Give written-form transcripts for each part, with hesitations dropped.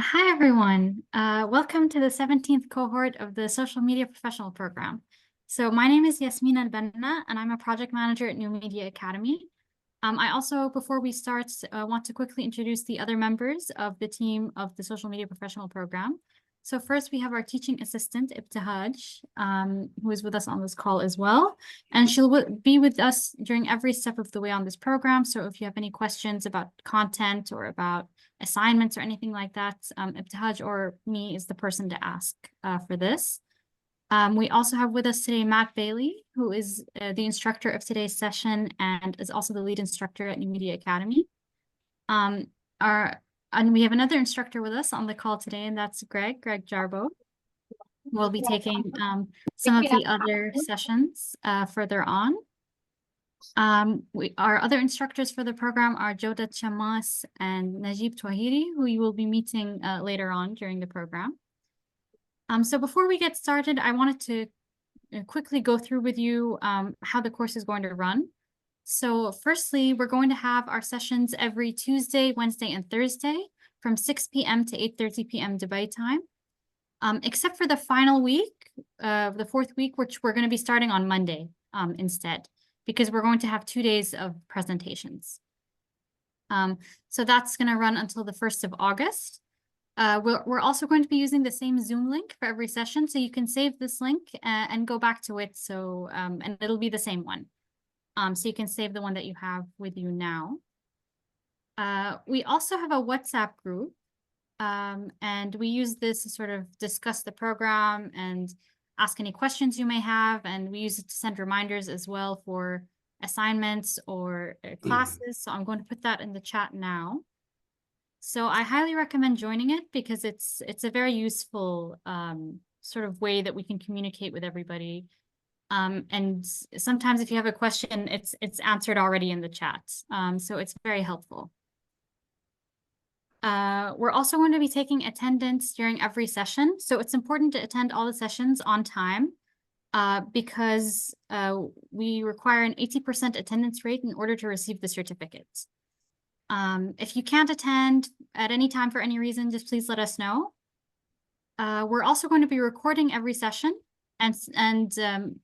Hi, everyone. Welcome to the 17th cohort of the Social Media Professional Program. So my name is Yasmin Al-Banna, and I'm a project manager at New Media Academy. I also, before we start, want to quickly introduce the other members of the team of the Social Media Professional Program. So first, we have our teaching assistant, Ibtihaj, who is with us on this call as well. And she'll be with us during every step of the way on this program. So if you have any questions about content or about assignments or anything like that, Ibtihaj or me is the person to ask for this. We also have with us today Matt Bailey, who is the instructor of today's session and is also the lead instructor at New Media Academy. And we have another instructor with us on the call today, and that's Greg Jarbo. We'll be taking some of the other sessions further on. Our other instructors for the program are Jodat Chamas and Najib Twahiri, who you will be meeting later on during the program. So before we get started, I wanted to quickly go through with you how the course is going to run. So firstly, we're going to have our sessions every Tuesday, Wednesday, and Thursday from 6 p.m. to 8:30 p.m. Dubai time, except for the final week, the fourth week, which we're going to be starting on Monday instead, because we're going to have 2 days of presentations. So that's going to run until the 1st of August. We're also going to be using the same Zoom link for every session, so you can save this link and go back to it. So and it'll be the same one. So you can save the one that you have with you now. We also have a WhatsApp group, and we use this to sort of discuss the program and ask any questions you may have, and we use it to send reminders as well for assignments or classes. So I'm going to put that in the chat now. So I highly recommend joining it because it's a very useful sort of way that we can communicate with everybody. And sometimes if you have a question, it's answered already in the chat. So it's very helpful. We're also going to be taking attendance during every session. So it's important to attend all the sessions on time because we require an 80% attendance rate in order to receive the certificate. If you can't attend at any time for any reason, just please let us know. We're also going to be recording every session and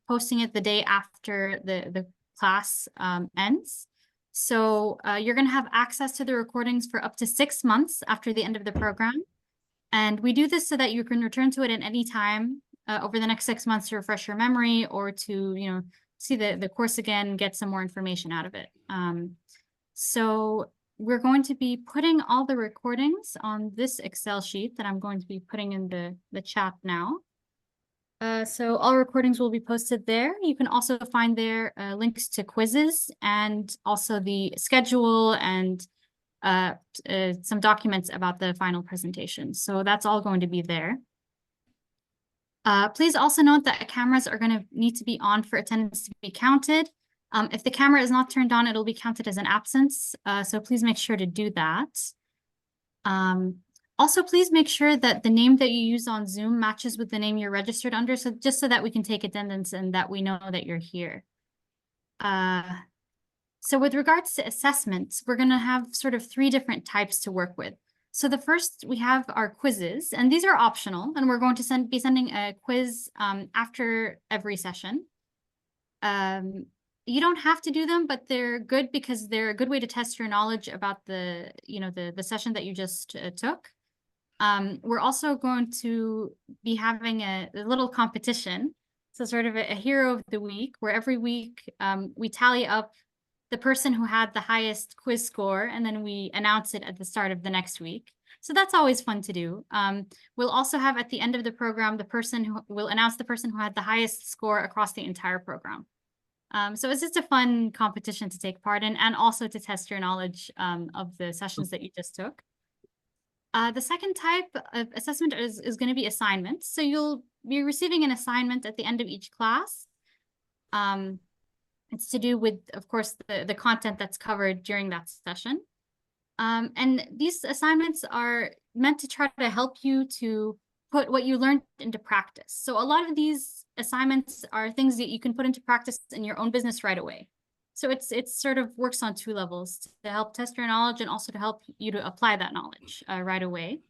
posting it the day after the class ends. So you're going to have access to the recordings for up to 6 months after the end of the program. And we do this so that you can return to it at any time over the next 6 months to refresh your memory or to, see the course again, get some more information out of it. So we're going to be putting all the recordings on this Excel sheet that I'm going to be putting in the chat now. So all recordings will be posted there. You can also find there links to quizzes and also the schedule and some documents about the final presentation. So that's all going to be there. Please also note that cameras are going to need to be on for attendance to be counted. If the camera is not turned on, it'll be counted as an absence. So please make sure to do that. Also, please make sure that the name that you use on Zoom matches with the name you're registered under, so just so that we can take attendance and that we know that you're here. So with regards to assessments, we're going to have sort of 3 different types to work with. So the first, we have our quizzes, and these are optional, and we're going to be sending a quiz after every session. You don't have to do them, but they're good because they're a good way to test your knowledge about the session that you just took. We're also going to be having a little competition. So sort of a hero of the week, where every week we tally up the person who had the highest quiz score, and then we announce it at the start of the next week. So that's always fun to do. We'll also have at the end of the program, the person who will announce the person who had the highest score across the entire program. So it's just a fun competition to take part in and also to test your knowledge of the sessions that you just took. The second type of assessment is going to be assignments. So you'll be receiving an assignment at the end of each class. It's to do with, of course, the content that's covered during that session. And these assignments are meant to try to help you to put what you learned into practice. So a lot of these assignments are things that you can put into practice in your own business right away. So it sort of works on 2 levels, to help test your knowledge and also to help you to apply that knowledge right away.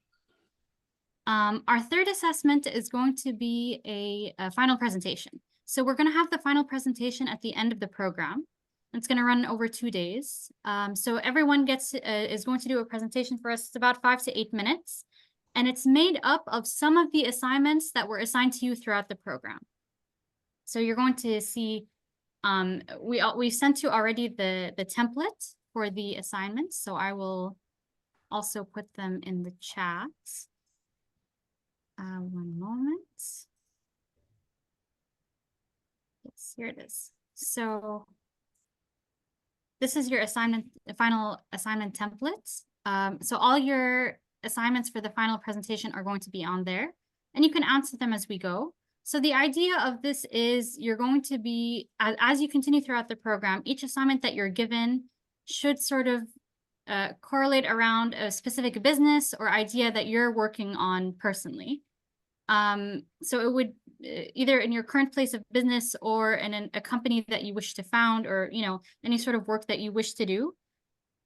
Our third assessment is going to be a final presentation. So we're going to have the final presentation at the end of the program. It's going to run over 2 days. So everyone is going to do a presentation for us. It's about 5 to 8 minutes. And it's made up of some of the assignments that were assigned to you throughout the program. So you're going to see, we sent you already the template for the assignments. So I will also put them in the chat. One moment. Yes, here it is. So this is your final assignment templates. So all your assignments for the final presentation are going to be on there, and you can answer them as we go. So the idea of this is you're going to be, as you continue throughout the program, each assignment that you're given should sort of correlate around a specific business or idea that you're working on personally. So it would either in your current place of business or in a company that you wish to found, or any sort of work that you wish to do.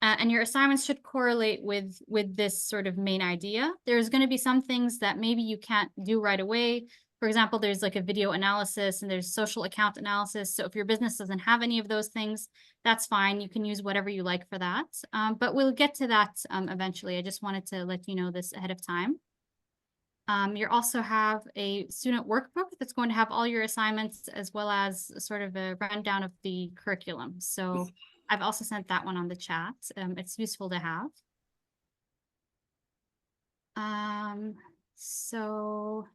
And your assignments should correlate with this sort of main idea. There's going to be some things that maybe you can't do right away. For example, there's like a video analysis and there's social account analysis. So if your business doesn't have any of those things, that's fine. You can use whatever you like for that. But we'll get to that eventually. I just wanted to let you know this ahead of time. You also have a student workbook that's going to have all your assignments as well as sort of a rundown of the curriculum. So I've also sent that one on the chat. It's useful to have. So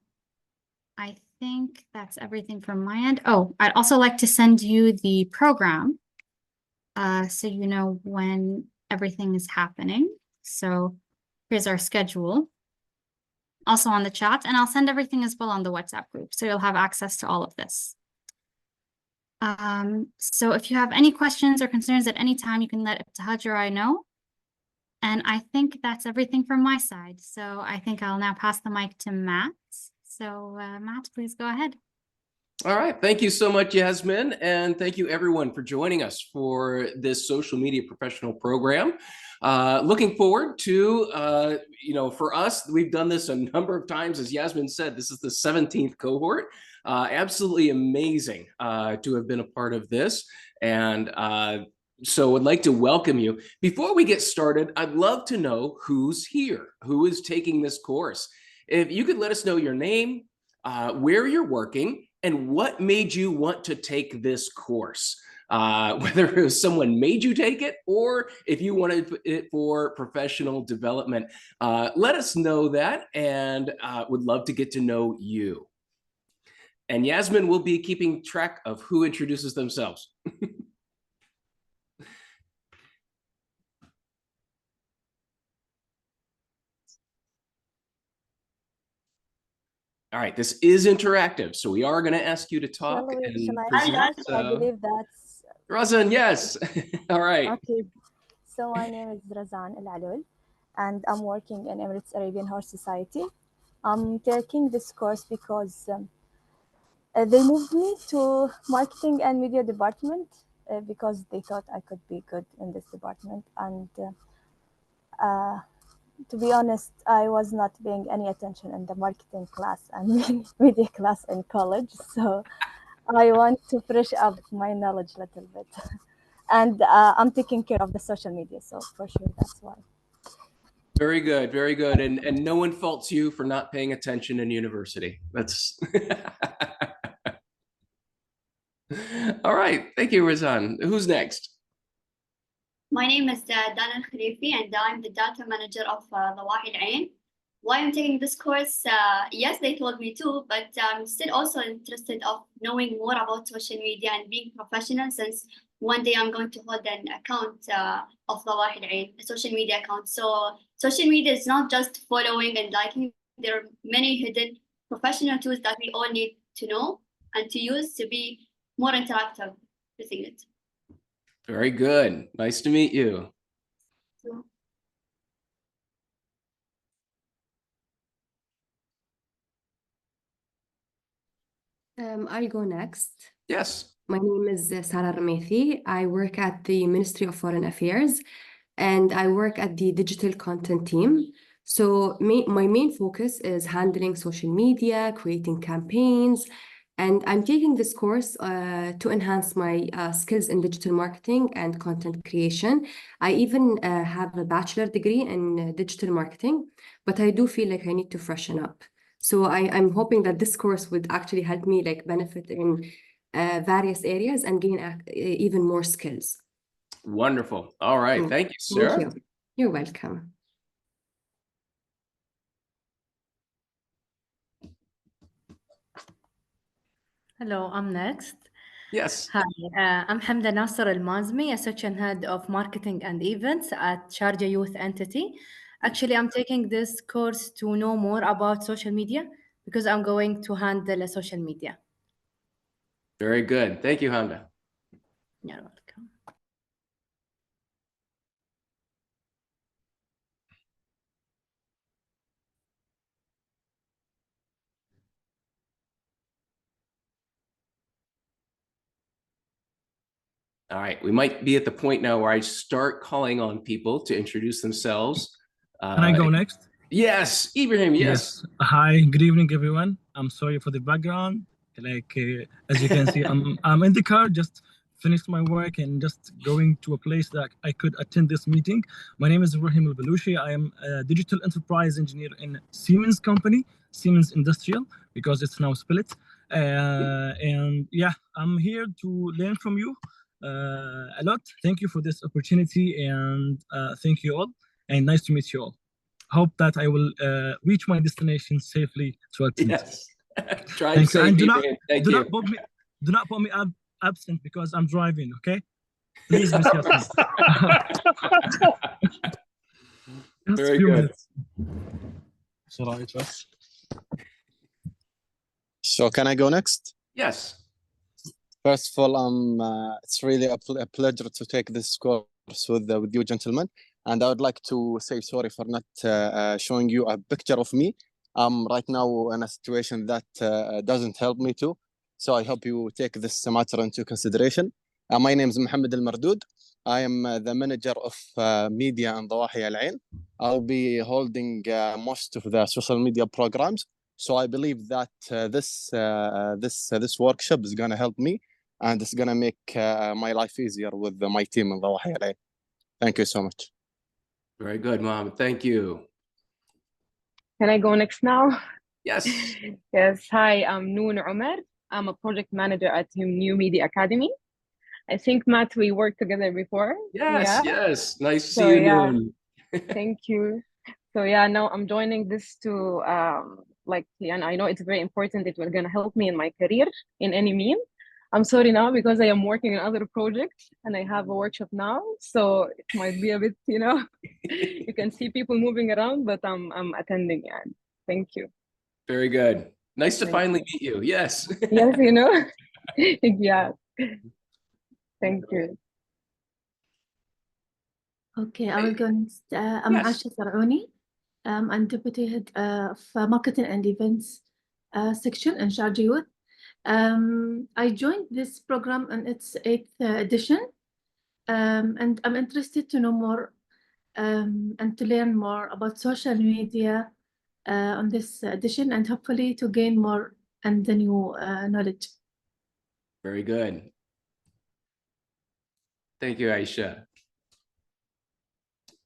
I think that's everything from my end. Oh, I'd also like to send you the program so you know when everything is happening. So here's our schedule. Also on the chat, and I'll send everything as well on the WhatsApp group, so you'll have access to all of this. So if you have any questions or concerns at any time, you can let Ibtihaj or I know. And I think that's everything from my side. So I think I'll now pass the mic to Matt. So Matt, please go ahead. All right. Thank you so much, Yasmin. And thank you everyone for joining us for this social media professional program. Looking forward to, for us, we've done this a number of times. As Yasmin said, this is the 17th cohort. Absolutely amazing to have been a part of this. And so I'd like to welcome you. Before we get started, I'd love to know who's here, who is taking this course. If you could let us know your name, where you're working, and what made you want to take this course. Whether it was someone made you take it or if you wanted it for professional development. Let us know that, and would love to get to know you. And Yasmin will be keeping track of who introduces themselves. All right, this is interactive, so we are going to ask you to talk and present. I believe that's Razan, yes. All right. Okay. So my name is Razan El Alul, and I'm working in Emirates Arabian Horse Society. I'm taking this course because they moved me to marketing and media department because they thought I could be good in this department. And to be honest, I was not paying any attention in the marketing class and media class in college. So I want to brush up my knowledge a little bit. And I'm taking care of the social media. So for sure, that's why. Very good, very good. And no one faults you for not paying attention in university. That's all right. Thank you, Razan. Who's next? My name is Dana Al-Khalifi, and I'm the data manager of Dawahi Al-Ain. Why I'm taking this course? Yes, they told me to, but I'm still also interested of knowing more about social media and being professional, since one day I'm going to hold an account of Dawahi Al-Ain, a social media account. So social media is not just following and liking. There are many hidden professional tools that we all need to know and to use to be more interactive using it. Very good. Nice to meet you. I'll go next. Yes. My name is Sarah Ramethi. I work at the Ministry of Foreign Affairs, and I work at the digital content team. So my main focus is handling social media, creating campaigns, and I'm taking this course to enhance my skills in digital marketing and content creation. I even have a bachelor degree in digital marketing, but I do feel like I need to freshen up. So I'm hoping that this course would actually help me like benefit in various areas and gain even more skills. Wonderful. All right. Mm. Thank you, Sarah. Thank you. You're welcome. Hello, I'm next. Yes. Hi, I'm Hamda Nasser Al-Mazmi, Associate Head of Marketing and Events at Sharjah Youth Entity. Actually, I'm taking this course to know more about social media because I'm going to handle social media. Very good. Thank you, Hamda. You're welcome. All right. We might be at the point now where I start calling on people to introduce themselves. Can I go next? Yes, Ibrahim. Yes. Hi, good evening, everyone. I'm sorry for the background. As you can see, I'm in the car, just finished my work and just going to a place that I could attend this meeting. My name is Ibrahim Al-Balushi. I am a digital enterprise engineer in Siemens company, Siemens Industrial, because it's now split. And yeah, I'm here to learn from you a lot. Thank you for this opportunity, and thank you all, and nice to meet you all. Hope that I will reach my destination safely throughout the meeting. Yes. Drive safe, And Ibrahim. Thank you. do not put me absent because I'm driving, okay? Please, Miss Yasmin. Very good. So can I go next? Yes. First of all, it's really a pleasure to take this course with you gentlemen. And I would like to say sorry for not showing you a picture of me. I'm right now in a situation that doesn't help me to. So I hope you take this matter into consideration. My name is Mohammed Al-Mardoud. I am the manager of media in Dawahi Al Ain. I'll be holding most of the social media programs. So I believe that this workshop is going to help me, and it's going to make my life easier with my team in Dawahi Al Ain. Thank you so much. Very good, Mohammed. Thank you. Can I go next now? Yes. Yes. Hi, I'm Noon Umar. I'm a project manager at New Media Academy. I think, Matt, we worked together before. Yes, Yeah. yes. Nice to So, see you, yeah. Noon. Thank you. So yeah, now I'm joining this to and I know it's very important. It will gonna help me in my career in any mean. I'm sorry now because I am working on other projects and I have a workshop now, so it might be a bit, you can see people moving around, but I'm attending, and thank you. Very good. Nice to Thank finally meet you. Yes. Yes, yeah. Thank you. Okay, I will go next. I'm Yes. Asha Saroni. I'm Deputy Head of Marketing and Events section in Sharjah Youth. I joined this program in its 8th edition, and I'm interested to know more and to learn more about social media on this edition, and hopefully to gain more and the new knowledge. Very good. Thank you, Aisha.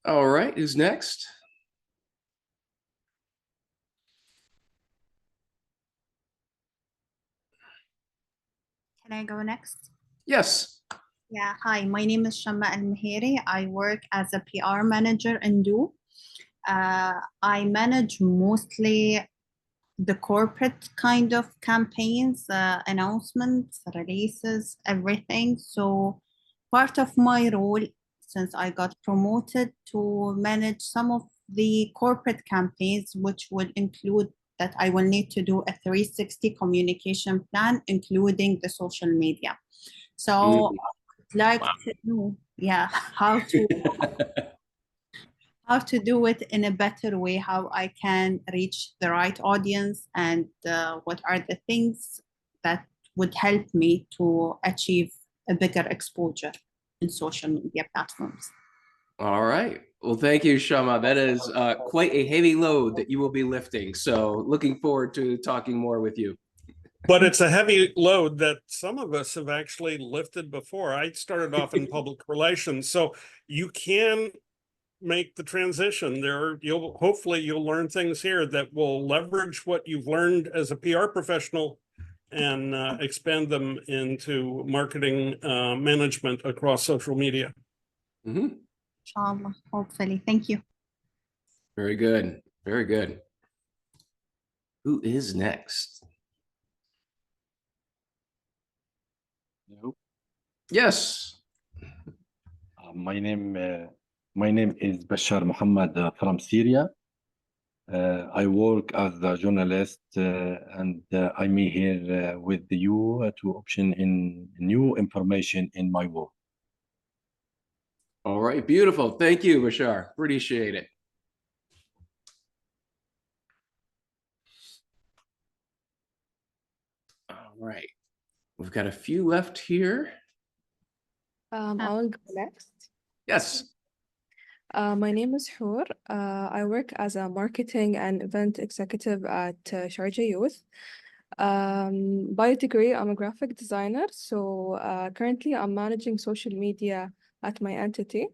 All right, who's next? Can I go next? Yes. Yeah, hi, my name is Shamma Al-Mahiri. I work as a PR manager in Do. I manage mostly the corporate kind of campaigns, announcements, releases, everything. So part of my role, since I got promoted, to manage some of the corporate campaigns, which would include that I will need to do a 360 communication plan, including the social media. So I'd like to know, how to do it in a better way, how I can reach the right audience, and what are the things that would help me to achieve a bigger exposure in social media platforms. All right. Well, thank you, Shama. That is quite a heavy load that you will be lifting. So looking forward to talking more with you. But it's a heavy load that some of us have actually lifted before. I started off in public relations, so you can make the transition there. Hopefully you'll learn things here that will leverage what you've learned as a PR professional and expand them into marketing management across social media. Mm-hmm. Inshallah, hopefully. Thank you. Very good. Very good. Who is next? Hello. Yes. My name is Bashar Muhammad from Syria. I work as a journalist and I'm here with you to option in new information in my work. All right, beautiful. Thank you, Bashar. Appreciate it. All right, we've got a few left here. I will go next. Yes. My name is Hur. I work as a marketing and event executive at Sharjah Youth. By degree, I'm a graphic designer. So currently I'm managing social media at my entity.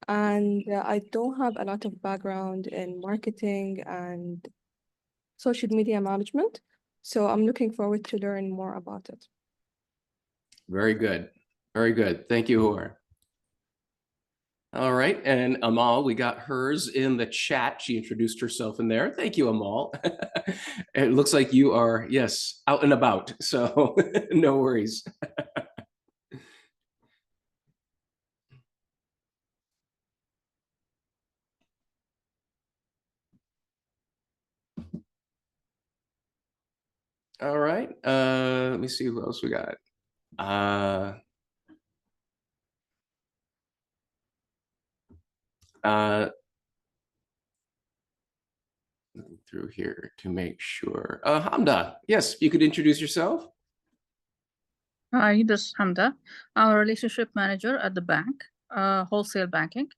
And I don't have a lot of background in marketing and social media management. So I'm looking forward to learn more about it. Very good. Very good. Thank you, Hur. All right, and Amal, we got hers in the chat. She introduced herself in there. Thank you, Amal. It looks like you are, yes, out and about, so no worries. All right, let me see who else we got. Looking through here to make sure. Hamda, yes, you could introduce yourself. Hi, this is Hamda. I'm a relationship manager at the bank, wholesale banking.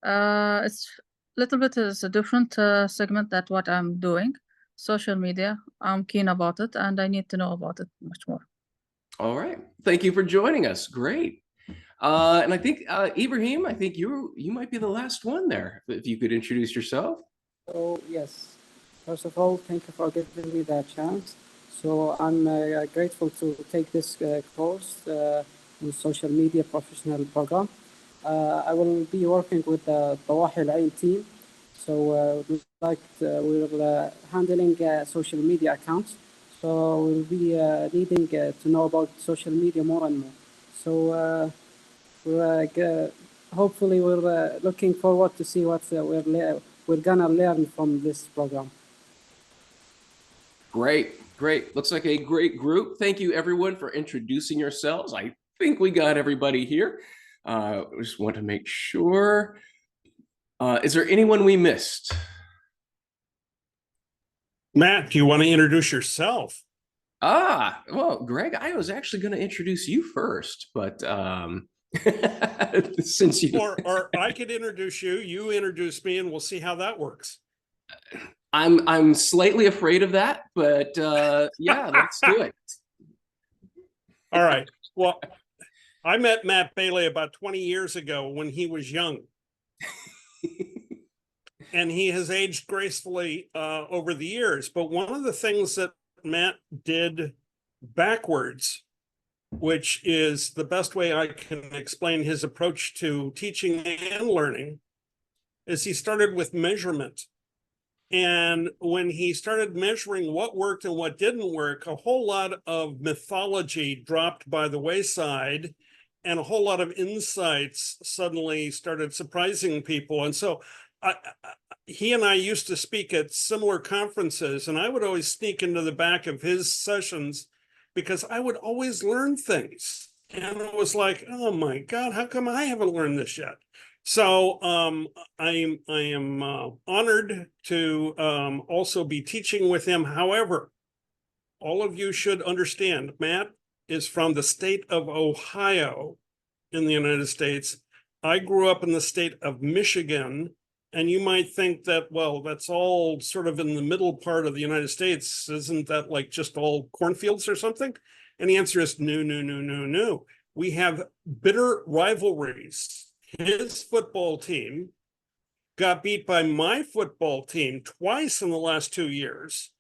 It's a little bit is a different segment that what I'm doing. Social media, I'm keen about it and I need to know about it much more. All right, thank you for joining us. Great. And I think Ibrahim, I think you might be the last one there. If you could introduce yourself. So yes, first of all, thank you for giving me that chance. So I'm grateful to take this course in social media professional program. I will be working with the Dawahi Al-Ain team. So we're handling social media accounts. So we'll be needing to know about social media more and more. So hopefully we're looking forward to see what we're gonna learn from this program. Great, great. Looks like a great group. Thank you everyone for introducing yourselves. I think we got everybody here. I just want to make sure. Is there anyone we missed? Matt, do you want to introduce yourself? Well, Greg, I was actually going to introduce you first, but since you or I could introduce you, you introduce me, and we'll see how that works. I'm slightly afraid of that, but yeah, let's do it. All right. Well, I met Matt Bailey about 20 years ago when he was young. And he has aged gracefully over the years. But one of the things that Matt did backwards, which is the best way I can explain his approach to teaching and learning, is he started with measurement. And when he started measuring what worked and what didn't work, a whole lot of mythology dropped by the wayside, and a whole lot of insights suddenly started surprising people. And so he and I used to speak at similar conferences, and I would always sneak into the back of his sessions because I would always learn things. And it was like, oh my God, how come I haven't learned this yet? So I am honored to also be teaching with him. However, all of you should understand, Matt is from the state of Ohio in the United States. I grew up in the state of Michigan, and you might think that, well, that's all sort of in the middle part of the United States. Isn't that like just all cornfields or something? And the answer is no, no, no, no, no. We have bitter rivalries. His football team got beat by my football team twice in the last 2 years.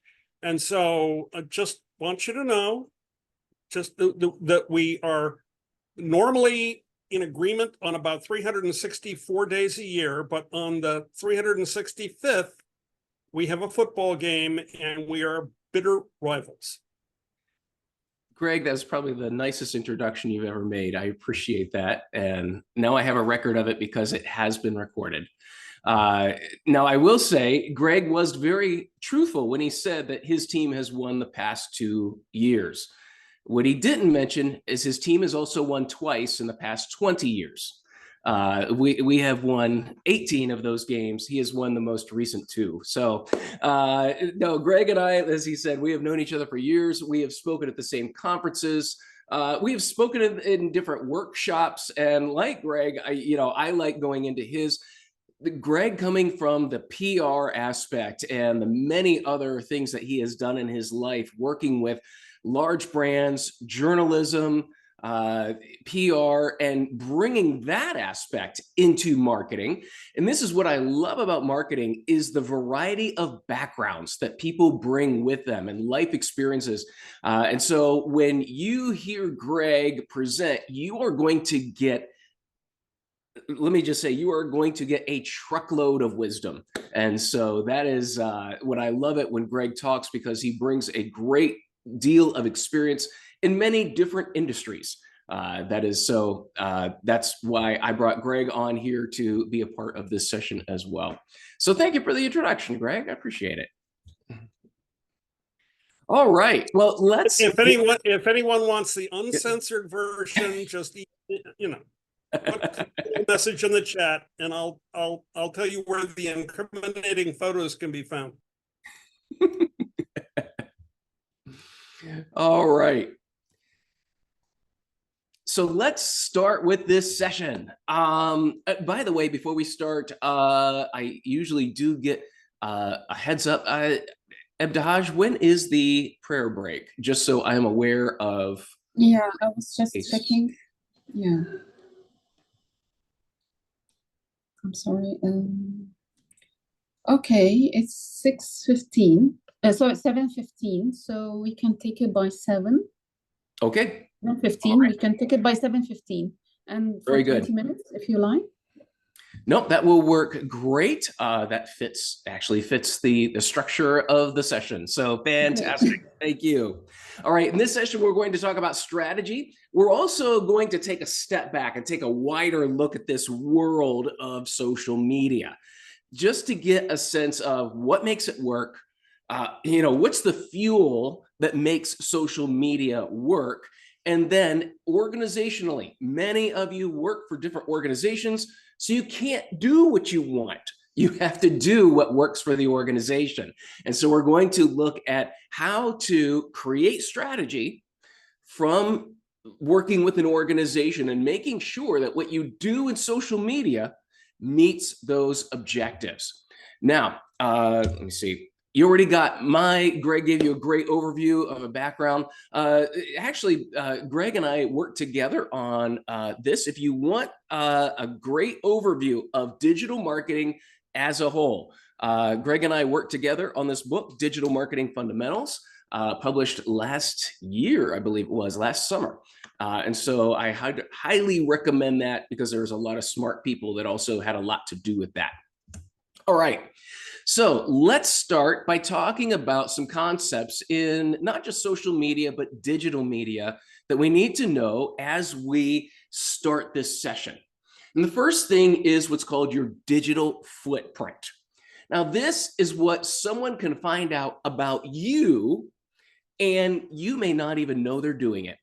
And so I just want you to know just that we are normally in agreement on about 364 days a year, but on the 365th, we have a football game and we are bitter rivals. Greg, that's probably the nicest introduction you've ever made. I appreciate that. And now I have a record of it because it has been recorded. Now, I will say Greg was very truthful when he said that his team has won the past 2 years. What he didn't mention is his team has also won twice in the past 20 years. We have won 18 of those games. He has won the most recent 2. So no, Greg and I, as he said, we have known each other for years. We have spoken at the same conferences. We have spoken in different workshops. And like Greg, I like going into Greg coming from the PR aspect and the many other things that he has done in his life, working with large brands, journalism, PR, and bringing that aspect into marketing. And this is what I love about marketing is the variety of backgrounds that people bring with them and life experiences. And so when you hear Greg present, you are going to get, let me just say, you are going to get a truckload of wisdom. And so that is what I love it when Greg talks, because he brings a great deal of experience in many different industries. That's why I brought Greg on here to be a part of this session as well. So thank you for the introduction, Greg. I appreciate it. All right. Well, if anyone wants the uncensored version, just put a message in the chat, and I'll tell you where the incriminating photos can be found. All right. So let's start with this session. By the way, before we start, I usually do get a heads up. Ebdahaj, when is the prayer break? Just so I'm aware of. Yeah, I was just checking. Yeah. I'm sorry. Okay, it's 6:15. So it's 7:15. So we can take it by 7. Okay. 7:15. Right. We can take it by 7:15, and for very 20 good minutes, if you like. Nope, that will work great. That actually fits the structure of the session. So fantastic. Thank you. All right, in this session, we're going to talk about strategy. We're also going to take a step back and take a wider look at this world of social media, just to get a sense of what makes it work. What's the fuel that makes social media work? And then organizationally, many of you work for different organizations, so you can't do what you want. You have to do what works for the organization. And so we're going to look at how to create strategy from working with an organization and making sure that what you do in social media meets those objectives. Now, let me see. You already got Greg gave you a great overview of a background. Actually, Greg and I worked together on this. If you want a great overview of digital marketing as a whole, Greg and I worked together on this book, Digital Marketing Fundamentals, published last year, I believe it was, last summer. And so I highly recommend that, because there's a lot of smart people that also had a lot to do with that. All right. So let's start by talking about some concepts in not just social media, but digital media that we need to know as we start this session. And the first thing is what's called your digital footprint. Now, this is what someone can find out about you, and you may not even know they're doing it.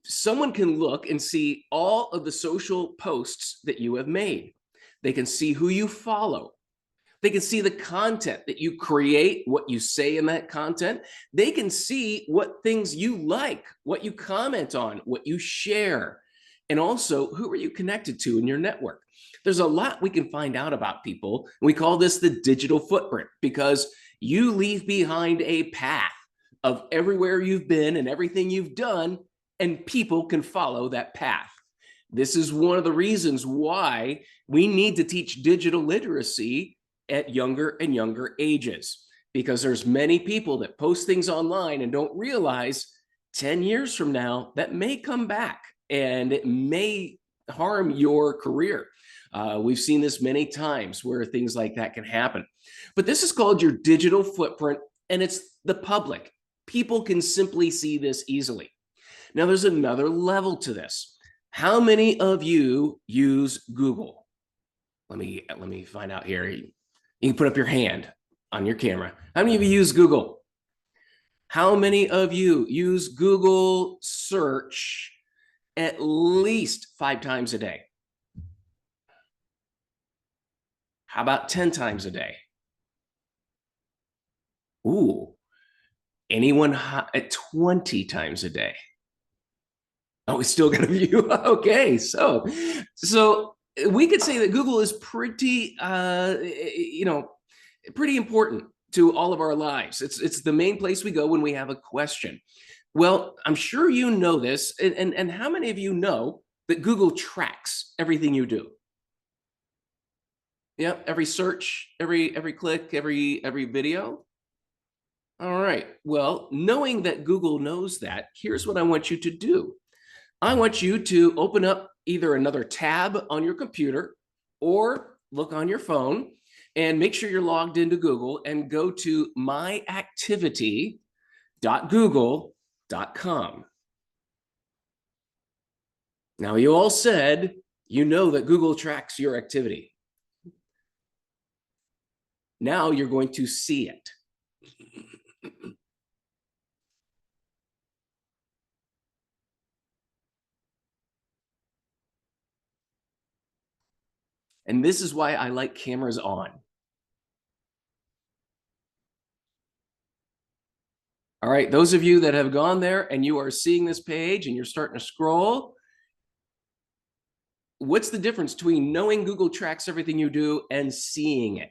Someone can look and see all of the social posts that you have made. They can see who you follow. They can see the content that you create, what you say in that content. They can see what things you like, what you comment on, what you share. And also, who are you connected to in your network? There's a lot we can find out about people. We call this the digital footprint, because you leave behind a path of everywhere you've been and everything you've done, and people can follow that path. This is one of the reasons why we need to teach digital literacy at younger and younger ages, because there's many people that post things online and don't realize 10 years from now that may come back and it may harm your career. We've seen this many times where things like that can happen. But this is called your digital footprint, and it's the public. People can simply see this easily. Now, there's another level to this. How many of you use Google? Let me find out here. You can put up your hand on your camera. How many of you use Google? How many of you use Google search at least 5 times a day? How about 10 times a day? Ooh, anyone at 20 times a day? Oh, it's still gonna be you. Okay, so we could say that Google is pretty, pretty important to all of our lives. It's the main place we go when we have a question. Well, I'm sure you know this, and how many of you know that Google tracks everything you do? Yep, every search, every click, every video. All right, well, knowing that Google knows that, here's what I want you to do. I want you to open up either another tab on your computer or look on your phone and make sure you're logged into Google and go to myactivity.google.com. Now, you all said you know that Google tracks your activity. Now you're going to see it. And this is why I like cameras on. All right, those of you that have gone there and you are seeing this page and you're starting to scroll, what's the difference between knowing Google tracks everything you do and seeing it?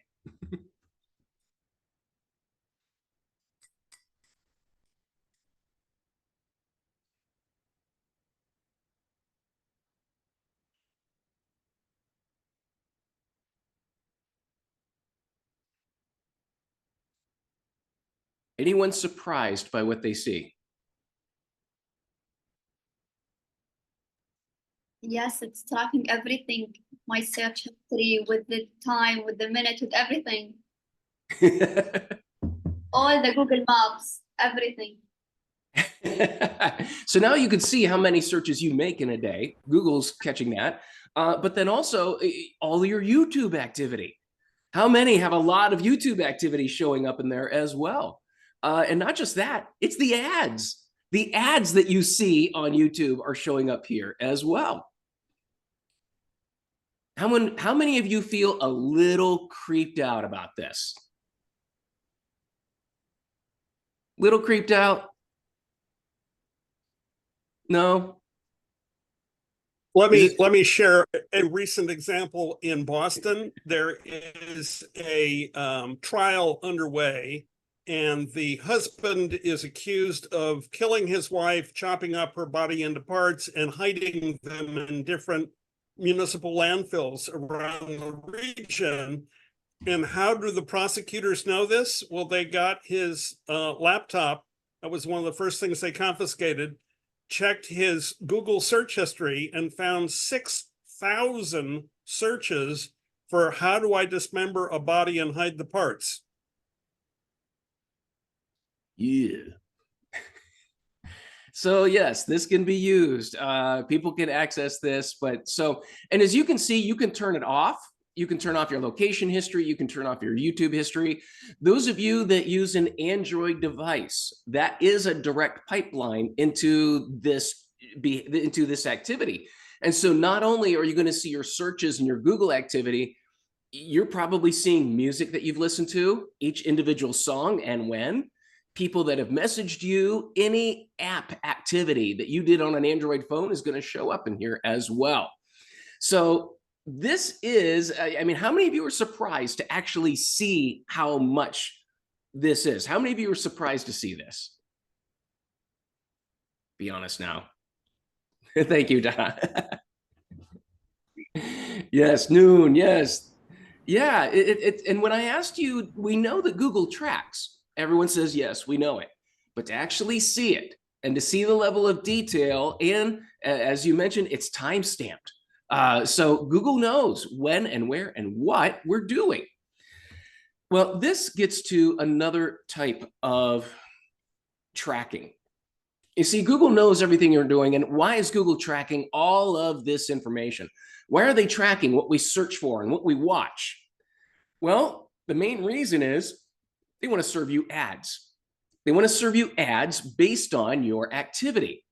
Anyone surprised by what they see? Yes, it's tracking everything. My search history with the time, with the minute, with everything. All the Google Maps, everything. So now you can see how many searches you make in a day. Google's catching that. But then also all your YouTube activity. How many have a lot of YouTube activity showing up in there as well? And not just that, it's the ads. The ads that you see on YouTube are showing up here as well. How many of you feel a little creeped out about this? Little creeped out? No? Let me share a recent example in Boston. There is a trial underway, and the husband is accused of killing his wife, chopping up her body into parts, and hiding them in different municipal landfills around the region. And how do the prosecutors know this? Well, they got his laptop. That was one of the first things they confiscated. Checked his Google search history and found 6,000 searches for how do I dismember a body and hide the parts. Yeah. So yes, this can be used. People can access this, and as you can see, you can turn it off. You can turn off your location history. You can turn off your YouTube history. Those of you that use an Android device, that is a direct pipeline into this activity. And so not only are you going to see your searches and your Google activity, you're probably seeing music that you've listened to, each individual song and when. people that have messaged you, any app activity that you did on an Android phone is going to show up in here as well. So this is, I mean, how many of you are surprised to actually see how much this is? How many of you are surprised to see this? Be honest now. Thank you, Don. Yes, noon, yes. Yeah, and when I asked you, we know that Google tracks. Everyone says, yes, we know it. But to actually see it and to see the level of detail, and as you mentioned, it's time-stamped. So Google knows when and where and what we're doing. Well, this gets to another type of tracking. You see, Google knows everything you're doing. And why is Google tracking all of this information? Why are they tracking what we search for and what we watch? Well, the main reason is they want to serve you ads. They want to serve you ads based on your activity.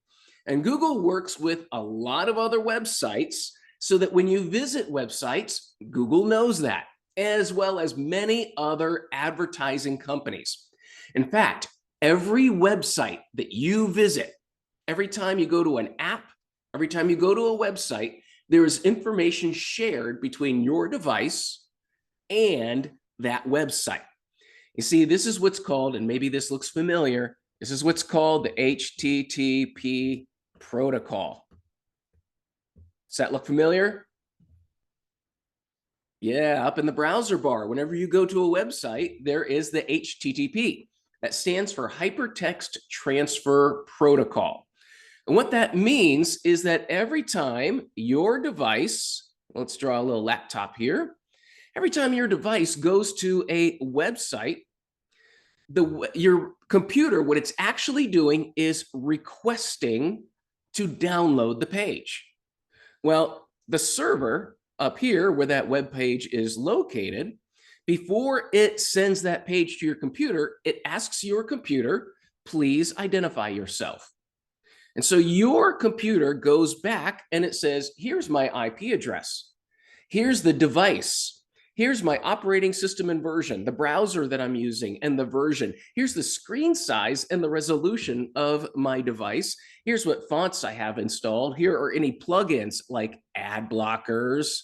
And Google works with a lot of other websites so that when you visit websites, Google knows that, as well as many other advertising companies. In fact, every website that you visit, every time you go to an app, every time you go to a website, there is information shared between your device and that website. You see, this is what's called, and maybe this looks familiar, this is what's called the HTTP protocol. Does that look familiar? Yeah, up in the browser bar, whenever you go to a website, there is the HTTP. That stands for Hypertext Transfer Protocol. And what that means is that every time your device, let's draw a little laptop here, every time your device goes to a website, your computer, what it's actually doing is requesting to download the page. Well, the server up here where that web page is located, before it sends that page to your computer, it asks your computer, please identify yourself. And so your computer goes back and it says, here's my IP address. Here's the device. Here's my operating system and version, the browser that I'm using and the version. Here's the screen size and the resolution of my device. Here's what fonts I have installed. Here are any plugins like ad blockers,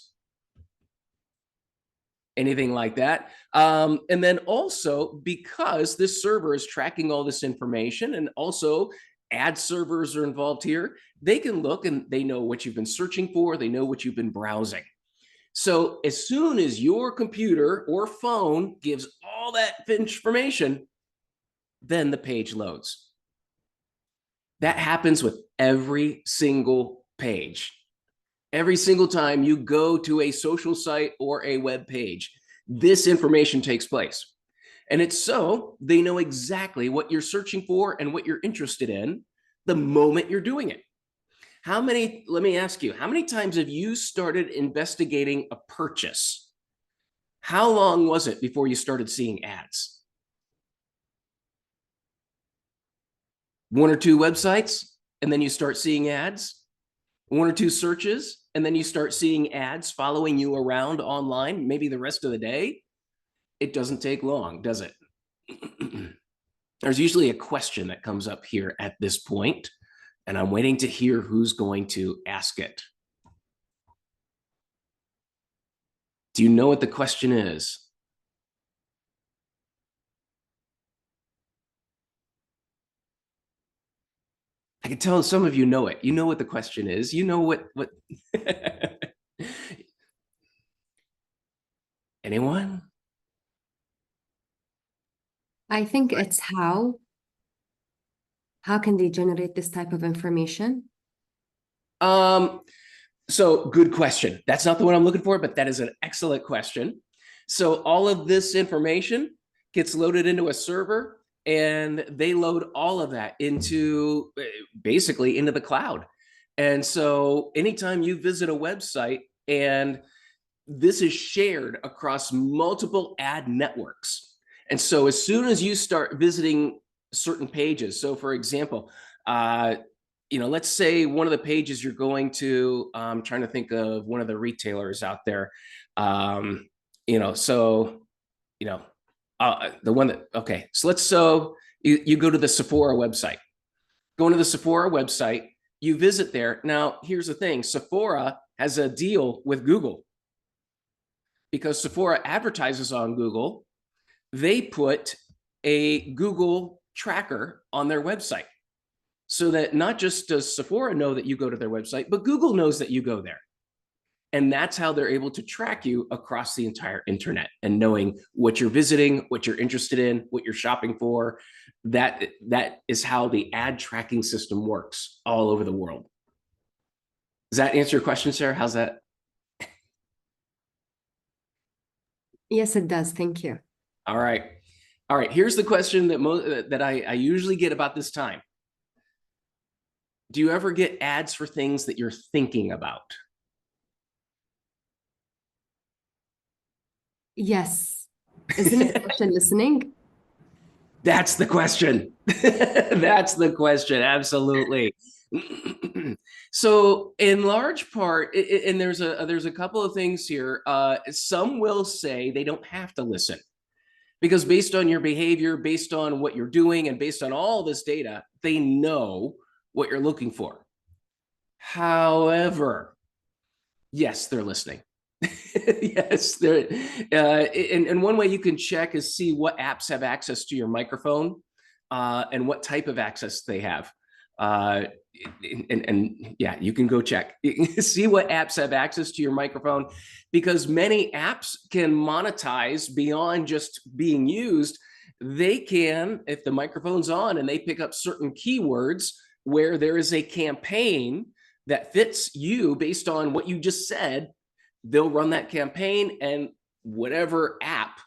anything like that. And then also, because this server is tracking all this information, and also ad servers are involved here, they can look and they know what you've been searching for. They know what you've been browsing. So as soon as your computer or phone gives all that information, then the page loads. That happens with every single page. Every single time you go to a social site or a web page, this information takes place. And it's so they know exactly what you're searching for and what you're interested in the moment you're doing it. How many, let me ask you, how many times have you started investigating a purchase? How long was it before you started seeing ads? 1 or 2 websites, and then you start seeing ads? 1 or 2 searches, and then you start seeing ads following you around online, maybe the rest of the day? It doesn't take long, does it? There's usually a question that comes up here at this point, and I'm waiting to hear who's going to ask it. Do you know what the question is? I can tell some of you know it. You know what the question is. You know what Anyone? I think it's how. How can they generate this type of information? So good question. That's not the one I'm looking for, but that is an excellent question. So all of this information gets loaded into a server, and they load all of that into basically into the cloud. And so anytime you visit a website, and this is shared across multiple ad networks. And so as soon as you start visiting certain pages, so for example, let's say one of the pages you're going to, I'm trying to think of one of the retailers out there, the one that, okay, so You go to the Sephora website. Going to the Sephora website, you visit there. Now, here's the thing. Sephora has a deal with Google. Because Sephora advertises on Google, they put a Google tracker on their website so that not just does Sephora know that you go to their website, but Google knows that you go there. And that's how they're able to track you across the entire internet and knowing what you're visiting, what you're interested in, what you're shopping for. That is how the ad tracking system works all over the world. Does that answer your question, Sarah? How's that? Yes, it does. Thank you. All right. All right. Here's the question that I usually get about this time. Do you ever get ads for things that you're thinking about? Yes. Isn't it social listening? That's the question. That's the question. Absolutely. So in large part, and there's a couple of things here. Some will say they don't have to listen because based on your behavior, based on what you're doing, and based on all this data, they know what you're looking for. However, yes, they're listening. Yes, they're, and one way you can check is see what apps have access to your microphone and what type of access they have. And yeah, you can go check. See what apps have access to your microphone, because many apps can monetize beyond just being used. They can, if the microphone's on and they pick up certain keywords where there is a campaign that fits you based on what you just said, they'll run that campaign, and whatever app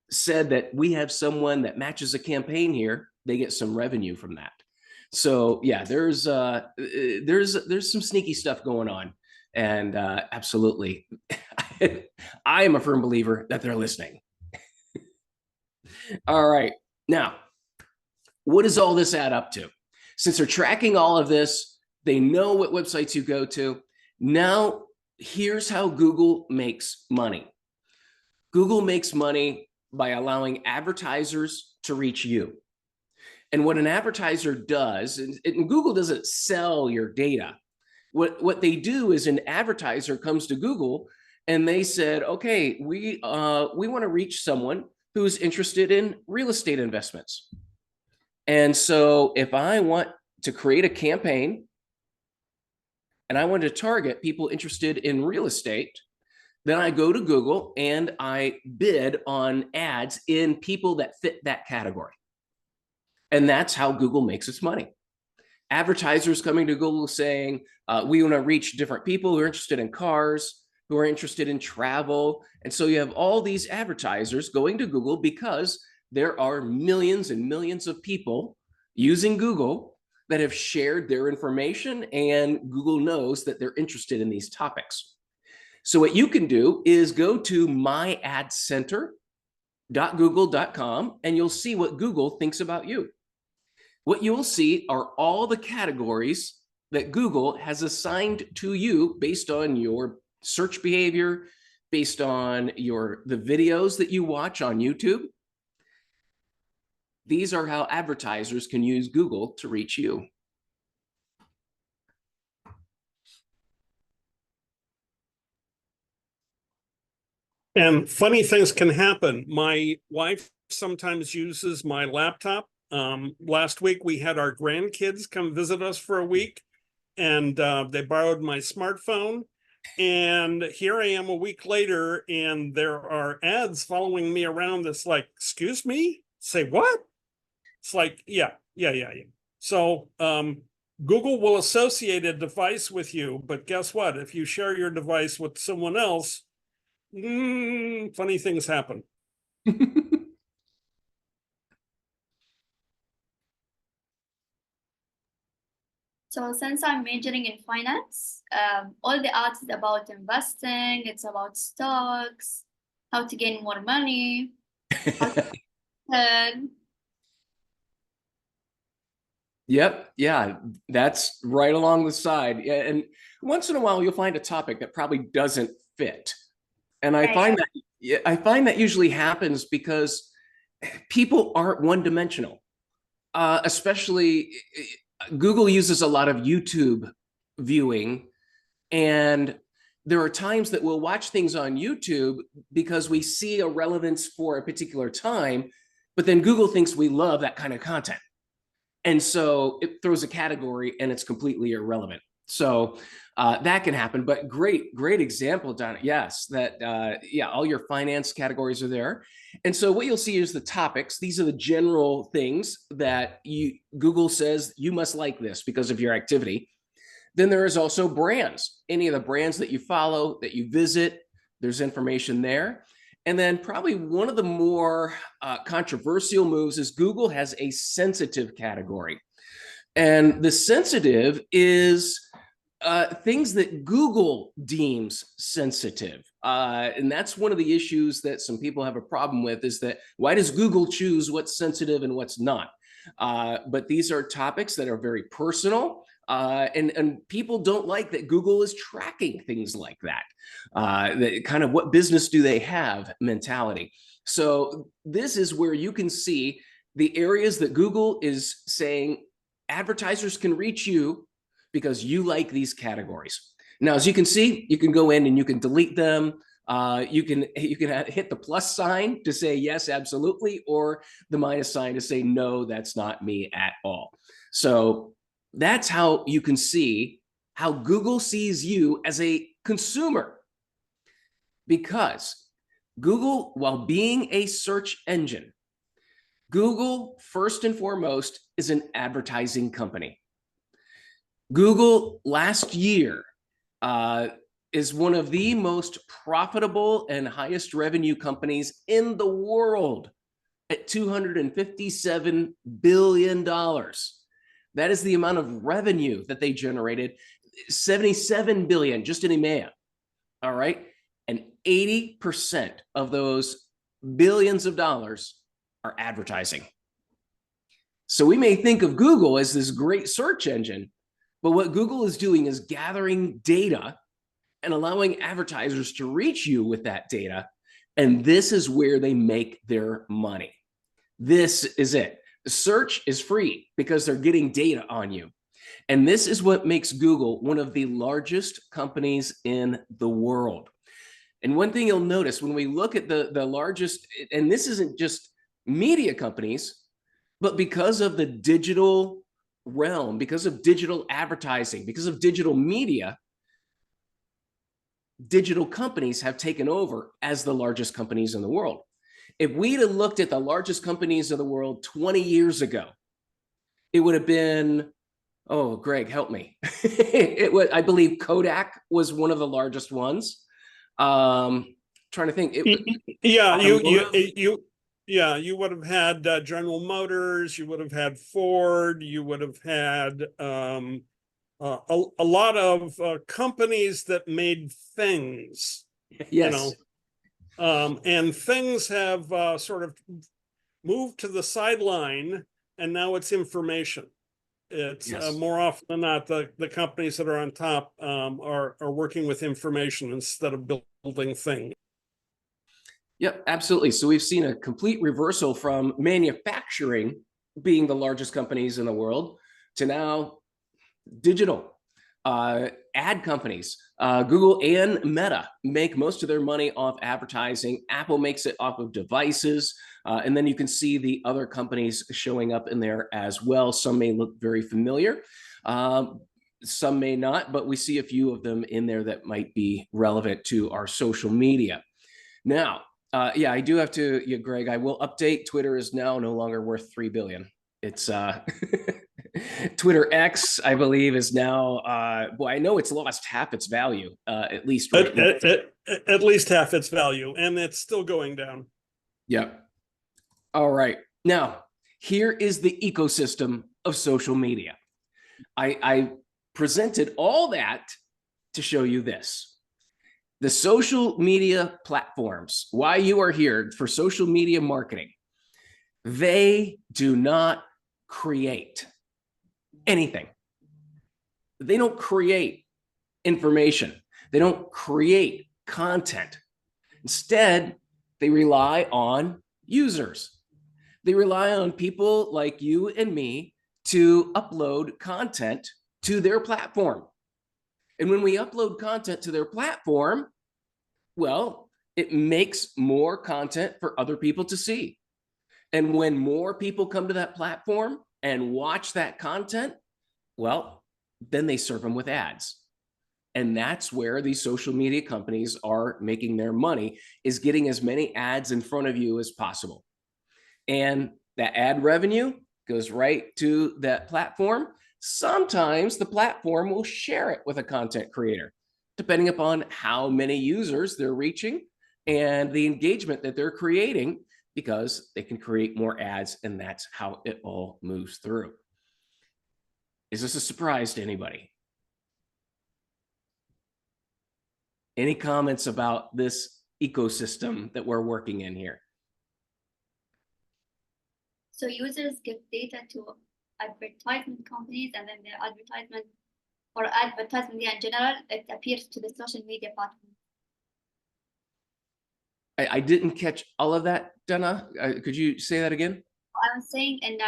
said that we have someone that matches a campaign here, they get some revenue from that. So yeah, there's some sneaky stuff going on, and absolutely, I am a firm believer that they're listening. All right, now, what does all this add up to? Since they're tracking all of this, they know what websites you go to. Now, here's how Google makes money. Google makes money by allowing advertisers to reach you. And what an advertiser does, and Google doesn't sell your data. What they do is an advertiser comes to Google and they said, okay, we want to reach someone who's interested in real estate investments. And so if I want to create a campaign and I want to target people interested in real estate, then I go to Google and I bid on ads in people that fit that category. And that's how Google makes its money. Advertisers coming to Google saying, we want to reach different people who are interested in cars, who are interested in travel. And so you have all these advertisers going to Google because there are millions and millions of people using Google that have shared their information, and Google knows that they're interested in these topics. So what you can do is go to myadcenter.google.com and you'll see what Google thinks about you. What you will see are all the categories that Google has assigned to you based on your search behavior, based on the videos that you watch on YouTube. These are how advertisers can use Google to reach you. And funny things can happen. My wife sometimes uses my laptop. Last week, we had our grandkids come visit us for a week, and they borrowed my smartphone. And here I am a week later, and there are ads following me around that's like, excuse me? Say what? It's like, yeah. So Google will associate a device with you, but guess what? If you share your device with someone else, funny things happen. So since I'm majoring in finance, all the ads is about investing, it's about stocks, how to gain more money, how to Yep. Yeah, that's right along the side. Yeah, and once in a while, you'll find a topic that probably doesn't fit. And I find that usually happens because people aren't one-dimensional. especially Google uses a lot of YouTube viewing, and there are times that we'll watch things on YouTube because we see a relevance for a particular time, but then Google thinks we love that kind of content. And so it throws a category and it's completely irrelevant. So that can happen, but great example, Donna. Yes, that, yeah, all your finance categories are there. And so what you'll see is the topics. These are the general things that Google says you must like this because of your activity. Then there is also brands. Any of the brands that you follow, that you visit, there's information there. And then probably one of the more controversial moves is Google has a sensitive category. And the sensitive is things that Google deems sensitive. And that's one of the issues that some people have a problem with, is that why does Google choose what's sensitive and what's not? But these are topics that are very personal. And people don't like that Google is tracking things like that. That kind of, what business do they have mentality. So this is where you can see the areas that Google is saying advertisers can reach you because you like these categories. Now, as you can see, you can go in and you can delete them. You can hit the plus sign to say yes, absolutely, or the minus sign to say no, that's not me at all. So that's how you can see how Google sees you as a consumer. Because Google, while being a search engine, Google, first and foremost, is an advertising company. Google last year is one of the most profitable and highest revenue companies in the world at $257 billion. That is the amount of revenue that they generated, 77 billion just in EMEA. All right. And 80% of those billions of dollars are advertising. So we may think of Google as this great search engine, but what Google is doing is gathering data and allowing advertisers to reach you with that data. And this is where they make their money. This is it. Search is free because they're getting data on you. And this is what makes Google one of the largest companies in the world. And one thing you'll notice when we look at the largest, and this isn't just media companies, but because of the digital realm, because of digital advertising, because of digital media, digital companies have taken over as the largest companies in the world. If we'd have looked at the largest companies of the world 20 years ago, it would have been, oh, Greg, help me. I believe Kodak was one of the largest ones. Trying to think. You would have had General Motors, you would have had Ford, you would have had a lot of companies that made things. Yes. And things have sort of moved to the sideline, and now it's information. It's more often than not, the companies that are on top are working with information instead of building things. Yep, absolutely. So we've seen a complete reversal from manufacturing being the largest companies in the world to now digital. Ad companies, Google and Meta make most of their money off advertising. Apple makes it off of devices. And then you can see the other companies showing up in there as well. Some may look very familiar. Some may not, but we see a few of them in there that might be relevant to our social media. Now, yeah, I do have to, Greg, I will update. Twitter is now no longer worth 3 billion. It's Twitter X, I believe, is now, well, I know it's lost half its value, at least right now. At least half its value, and it's still going down. Yep. All right. Now, here is the ecosystem of social media. I presented all that to show you this. The social media platforms, why you are here for social media marketing, they do not create anything. They don't create information. They don't create content. Instead, they rely on users. They rely on people like you and me to upload content to their platform. And when we upload content to their platform, well, it makes more content for other people to see. And when more people come to that platform and watch that content, well, then they serve them with ads. And that's where these social media companies are making their money, is getting as many ads in front of you as possible. And that ad revenue goes right to that platform. Sometimes the platform will share it with a content creator, depending upon how many users they're reaching and the engagement that they're creating, because they can create more ads, and that's how it all moves through. Is this a surprise to anybody? Any comments about this ecosystem that we're working in here? So users give data to advertisement companies, and then their advertisement or advertisement in general, it appears to the social media platform. I didn't catch all of that, Dana. Could you say that again? I was saying, and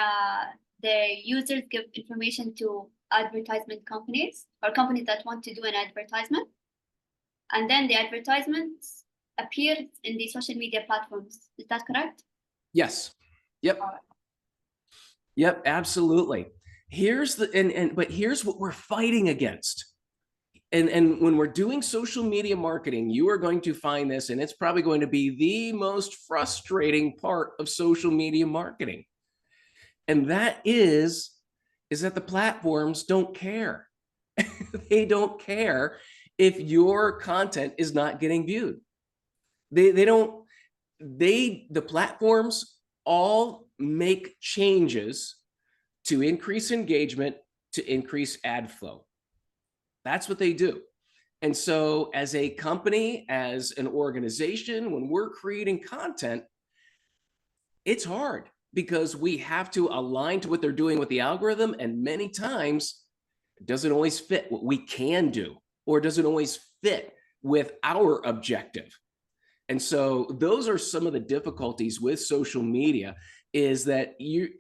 the users give information to advertisement companies or companies that want to do an advertisement, and then the advertisements appear in the social media platforms. Is that correct? Yes. Yep. Yep, absolutely. Here's the but here's what we're fighting against. And when we're doing social media marketing, you are going to find this, and it's probably going to be the most frustrating part of social media marketing. And that is that the platforms don't care. They don't care if your content is not getting viewed. The platforms all make changes to increase engagement, to increase ad flow. That's what they do. And so as a company, as an organization, when we're creating content, it's hard because we have to align to what they're doing with the algorithm. And many times it doesn't always fit what we can do, or doesn't always fit with our objective. And so those are some of the difficulties with social media, is that in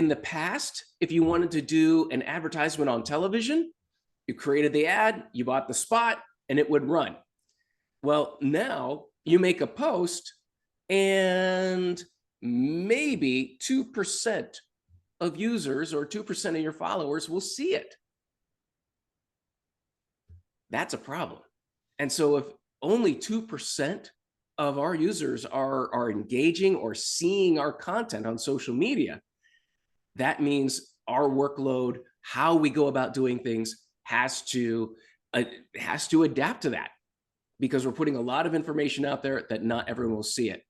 the past, if you wanted to do an advertisement on television, you created the ad, you bought the spot, and it would run. Well, now you make a post and maybe 2% of users or 2% of your followers will see it. That's a problem. And so if only 2% of our users are engaging or seeing our content on social media, that means our workload, how we go about doing things, has to adapt to that, because we're putting a lot of information out there that not everyone will see it.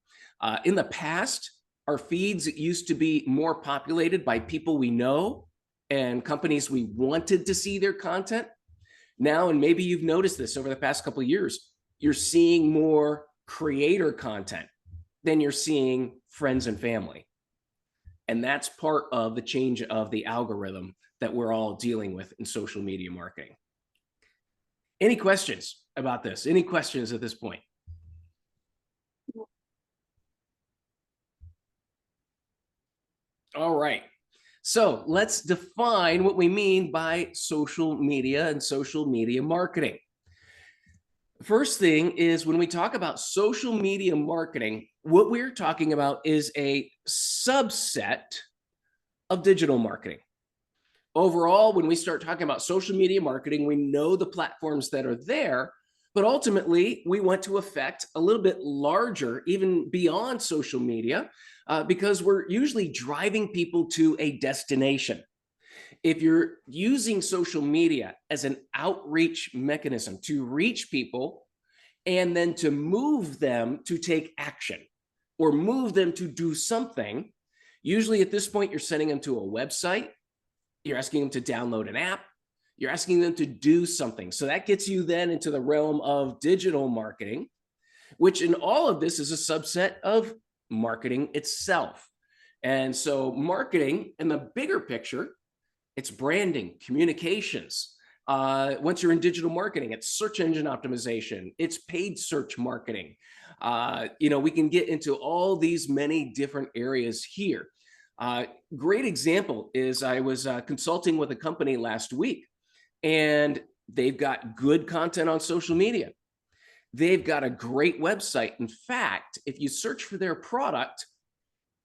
In the past, our feeds used to be more populated by people we know and companies we wanted to see their content. Now, and maybe you've noticed this over the past couple of years, you're seeing more creator content than you're seeing friends and family. And that's part of the change of the algorithm that we're all dealing with in social media marketing. Any questions about this? Any questions at this point? All right. So let's define what we mean by social media and social media marketing. First thing is, when we talk about social media marketing, what we're talking about is a subset of digital marketing. Overall, when we start talking about social media marketing, we know the platforms that are there, but ultimately we want to affect a little bit larger, even beyond social media, because we're usually driving people to a destination. If you're using social media as an outreach mechanism to reach people and then to move them to take action or move them to do something, usually at this point, you're sending them to a website, you're asking them to download an app, you're asking them to do something. So that gets you then into the realm of digital marketing, which in all of this is a subset of marketing itself. And so marketing in the bigger picture, it's branding, communications. Once you're in digital marketing, it's search engine optimization, it's paid search marketing. We can get into all these many different areas here. Great example is I was consulting with a company last week, and they've got good content on social media. They've got a great website. In fact, if you search for their product,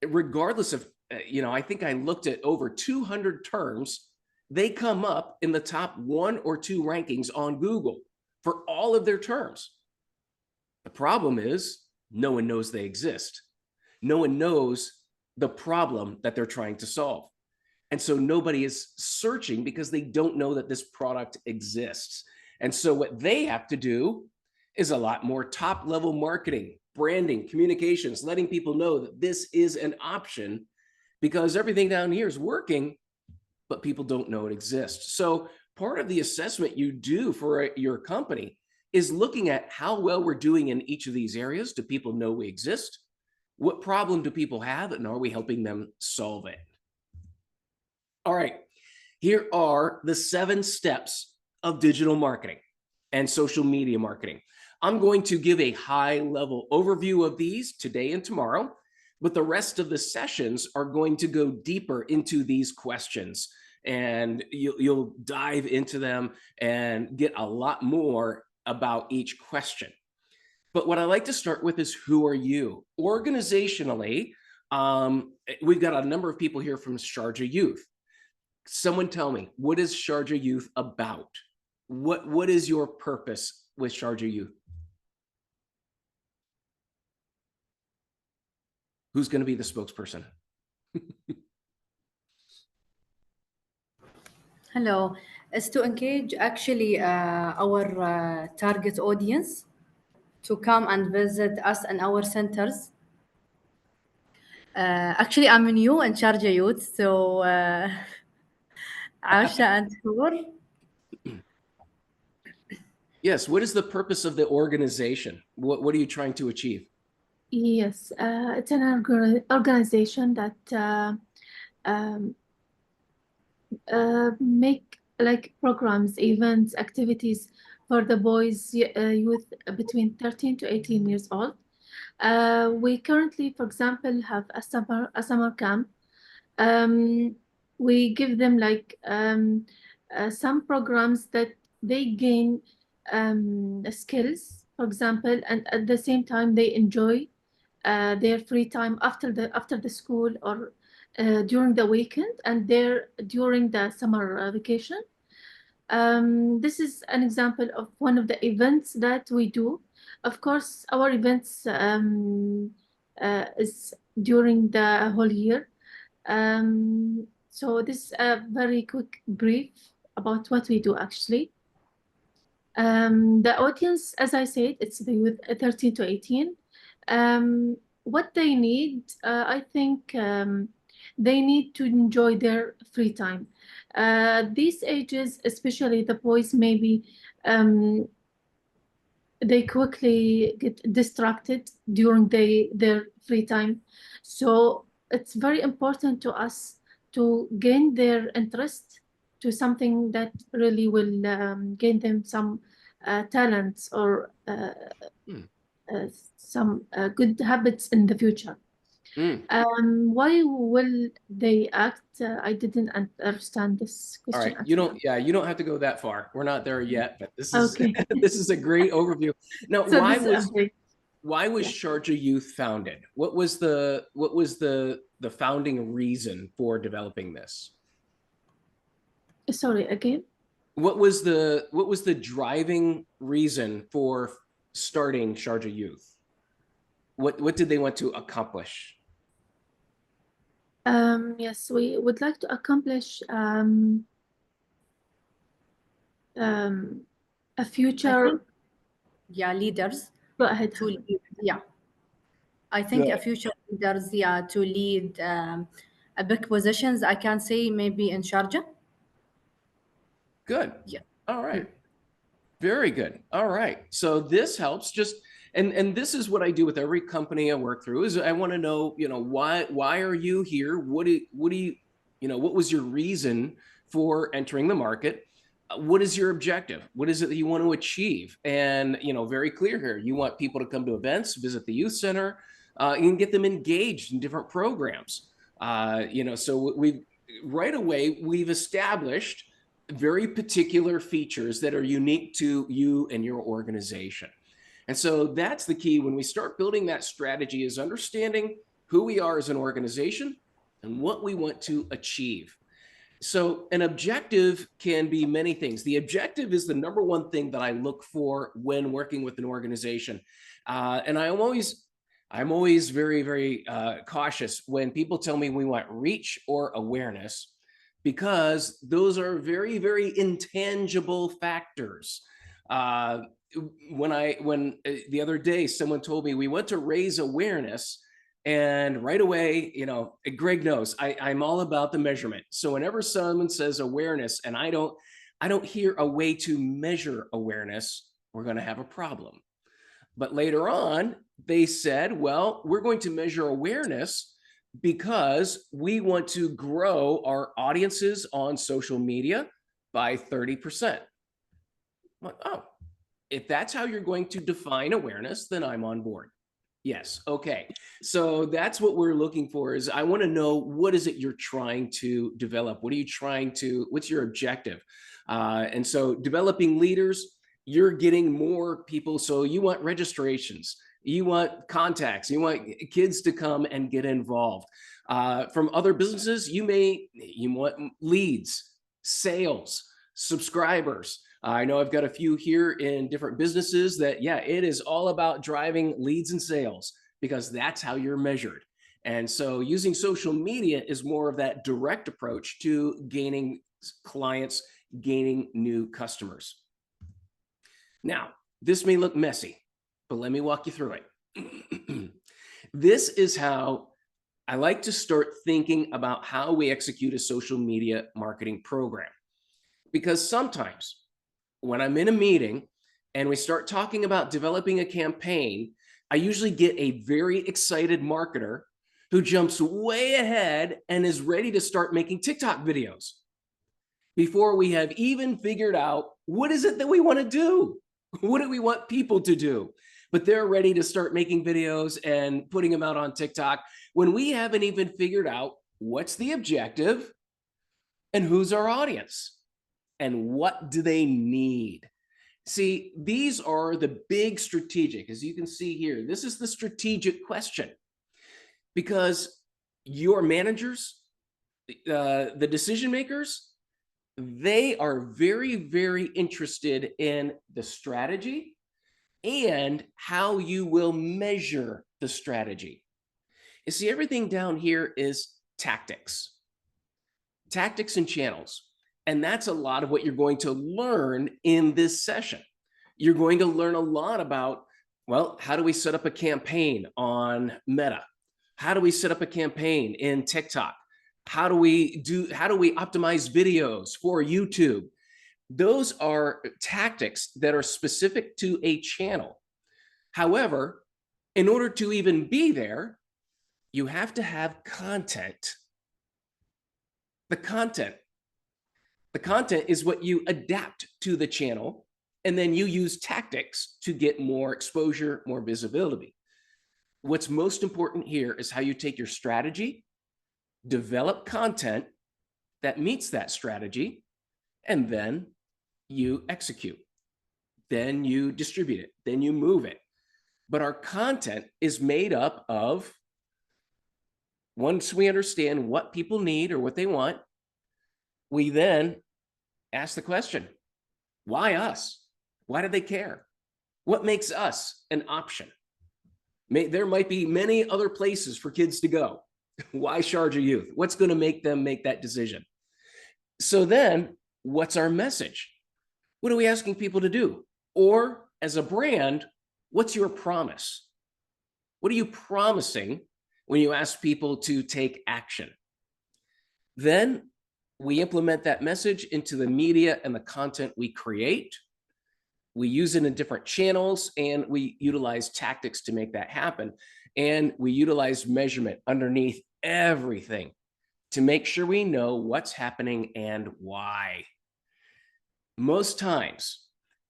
regardless of, I think I looked at over 200 terms, they come up in the top 1 or 2 rankings on Google for all of their terms. The problem is no one knows they exist. No one knows the problem that they're trying to solve. And so nobody is searching because they don't know that this product exists. And so what they have to do is a lot more top level marketing, branding, communications, letting people know that this is an option, because everything down here is working, but people don't know it exists. So part of the assessment you do for your company is looking at how well we're doing in each of these areas. Do people know we exist? What problem do people have, and are we helping them solve it? All right, here are the 7 steps of digital marketing and social media marketing. I'm going to give a high-level overview of these today and tomorrow, but the rest of the sessions are going to go deeper into these questions, and you'll dive into them and get a lot more about each question. But what I like to start with is, who are you? Organizationally, we've got a number of people here from Sharjah Youth. Someone tell me, what is Sharjah Youth about? What is your purpose with Sharjah Youth? Who's going to be the spokesperson? Hello, is to engage actually our target audience to come and visit us and our centers. Actually, I'm new in Sharjah Youth, so Aisha and Noor. Yes, what is the purpose of the organization? What are you trying to achieve? Yes, it's an organization that make like programs, events, activities for the boys, youth between 13 to 18 years old. We currently, for example, have a summer camp. We give them like some programs that they gain skills, for example, and at the same time they enjoy their free time after the school or during the weekend and during the summer vacation. This is an example of one of the events that we do. Of course, our events is during the whole year. So this is a very quick brief about what we do actually. The audience, as I said, it's the youth 13 to 18. What they need, I think they need to enjoy their free time. These ages, especially the boys, maybe they quickly get distracted during their free time. So it's very important to us to gain their interest to something that really will gain them some talents or some good habits in the future. Why will they act? I didn't understand this question. All right, you don't have to go that far. We're not there yet, but this is Okay. this is a great overview. Now, So why was Sharjah Youth founded? What was the founding reason for developing this? Sorry, again? What was the driving reason for starting Sharjah Youth? What did they want to accomplish? Yes, we would like to accomplish a future. Leaders. Go ahead. To lead, I think Yeah. a future leaders, to lead a big positions. I can say maybe in Sharjah. Good. Yeah. All right. Very good. All right. So this helps just, and this is what I do with every company I work through, is I want to know, why are you here? What was your reason for entering the market? What is your objective? What is it that you want to achieve? And, you know, very clear here. You want people to come to events, visit the youth center, you can get them engaged in different programs. You know, so right away, we've established very particular features that are unique to you and your organization. And so that's the key when we start building that strategy, is understanding who we are as an organization and what we want to achieve. So an objective can be many things. The objective is the number one thing that I look for when working with an organization. And I'm always very, very cautious when people tell me we want reach or awareness, because those are very, very intangible factors. When the other day, someone told me we want to raise awareness, and right away, you know, Greg knows I'm all about the measurement. So whenever someone says awareness and I don't hear a way to measure awareness, we're going to have a problem. But later on, they said, well, we're going to measure awareness because we want to grow our audiences on social media by 30%. I'm like, oh, if that's how you're going to define awareness, then I'm on board. Yes. Okay. So that's what we're looking for, is I want to know, what is it you're trying to develop? What are you trying to, what's your objective? And so developing leaders, you're getting more people. So you want registrations, you want contacts, you want kids to come and get involved. From other businesses, you want leads, sales, subscribers. I know I've got a few here in different businesses that, yeah, it is all about driving leads and sales, because that's how you're measured. And so using social media is more of that direct approach to gaining clients, gaining new customers. Now, this may look messy, but let me walk you through it. This is how I like to start thinking about how we execute a social media marketing program. Because sometimes when I'm in a meeting and we start talking about developing a campaign, I usually get a very excited marketer who jumps way ahead and is ready to start making TikTok videos before we have even figured out what is it that we want to do? What do we want people to do? But they're ready to start making videos and putting them out on TikTok when we haven't even figured out what's the objective and who's our audience and what do they need. See, these are the big strategic, as you can see here, this is the strategic question, because your managers, the decision makers, they are very, very interested in the strategy and how you will measure the strategy. You see, everything down here is tactics and channels. And that's a lot of what you're going to learn in this session. You're going to learn a lot about, well, how do we set up a campaign on Meta? How do we set up a campaign in TikTok? How do we optimize videos for YouTube? Those are tactics that are specific to a channel. However, in order to even be there, you have to have content. The content is what you adapt to the channel, and then you use tactics to get more exposure, more visibility. What's most important here is how you take your strategy, develop content that meets that strategy, and then you execute. Then you distribute it, then you move it. But our content is made up of, once we understand what people need or what they want, we then ask the question, why us? Why do they care? What makes us an option? There might be many other places for kids to go. Why Sharjah Youth? What's going to make them make that decision? So then, what's our message? What are we asking people to do? Or as a brand, what's your promise? What are you promising when you ask people to take action? Then we implement that message into the media and the content we create. We use it in different channels, and we utilize tactics to make that happen. And we utilize measurement underneath everything to make sure we know what's happening and why. most times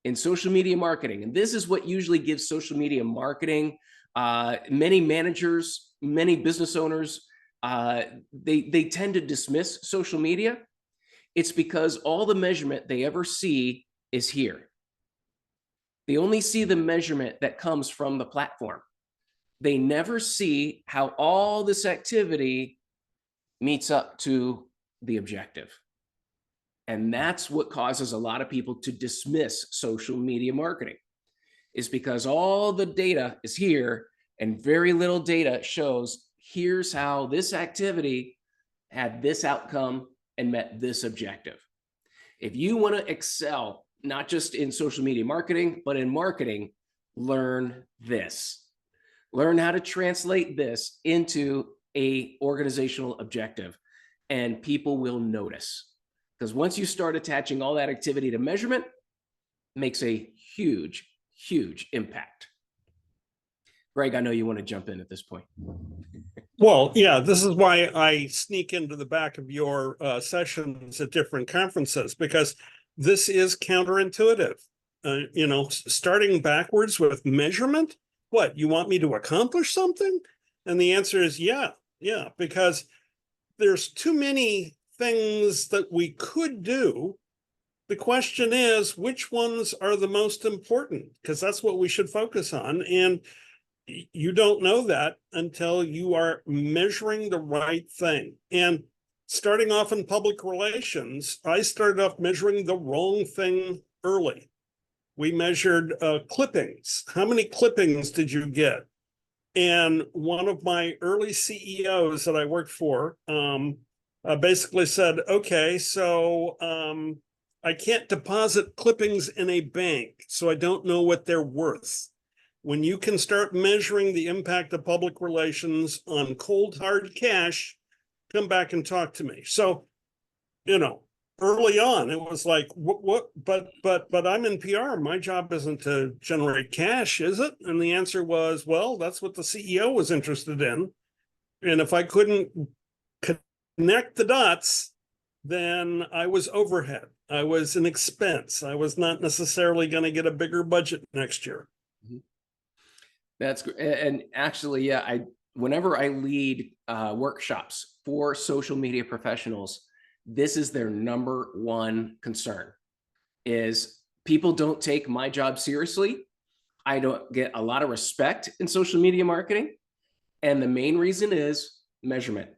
in social media marketing, and this is what usually gives social media marketing, many managers, many business owners, they tend to dismiss social media. It's because all the measurement they ever see is here. They only see the measurement that comes from the platform. They never see how all this activity meets up to the objective. And that's what causes a lot of people to dismiss social media marketing, is because all the data is here and very little data shows here's how this activity had this outcome and met this objective. If you want to excel, not just in social media marketing, but in marketing, learn this. Learn how to translate this into an organizational objective, and people will notice. Because once you start attaching all that activity to measurement, it makes a huge, huge impact. Greg, I know you want to jump in at this point. Well, yeah, this is why I sneak into the back of your sessions at different conferences, because this is counterintuitive. You know, starting backwards with measurement, what, you want me to accomplish something? And the answer is yeah, because there's too many things that we could do. The question is, which ones are the most important? Because that's what we should focus on. And you don't know that until you are measuring the right thing. And starting off in public relations, I started off measuring the wrong thing early. We measured clippings. How many clippings did you get? And one of my early CEOs that I worked for basically said, okay, so I can't deposit clippings in a bank, so I don't know what they're worth. When you can start measuring the impact of public relations on cold, hard cash, come back and talk to me. So, you know, early on, it was like, but I'm in PR. My job isn't to generate cash, is it? And the answer was, well, that's what the CEO was interested in. And if I couldn't connect the dots, then I was overhead. I was an expense. I was not necessarily going to get a bigger budget next year. That's great. And actually, yeah, whenever I lead workshops for social media professionals, this is their number one concern, is people don't take my job seriously. I don't get a lot of respect in social media marketing. And the main reason is measurement.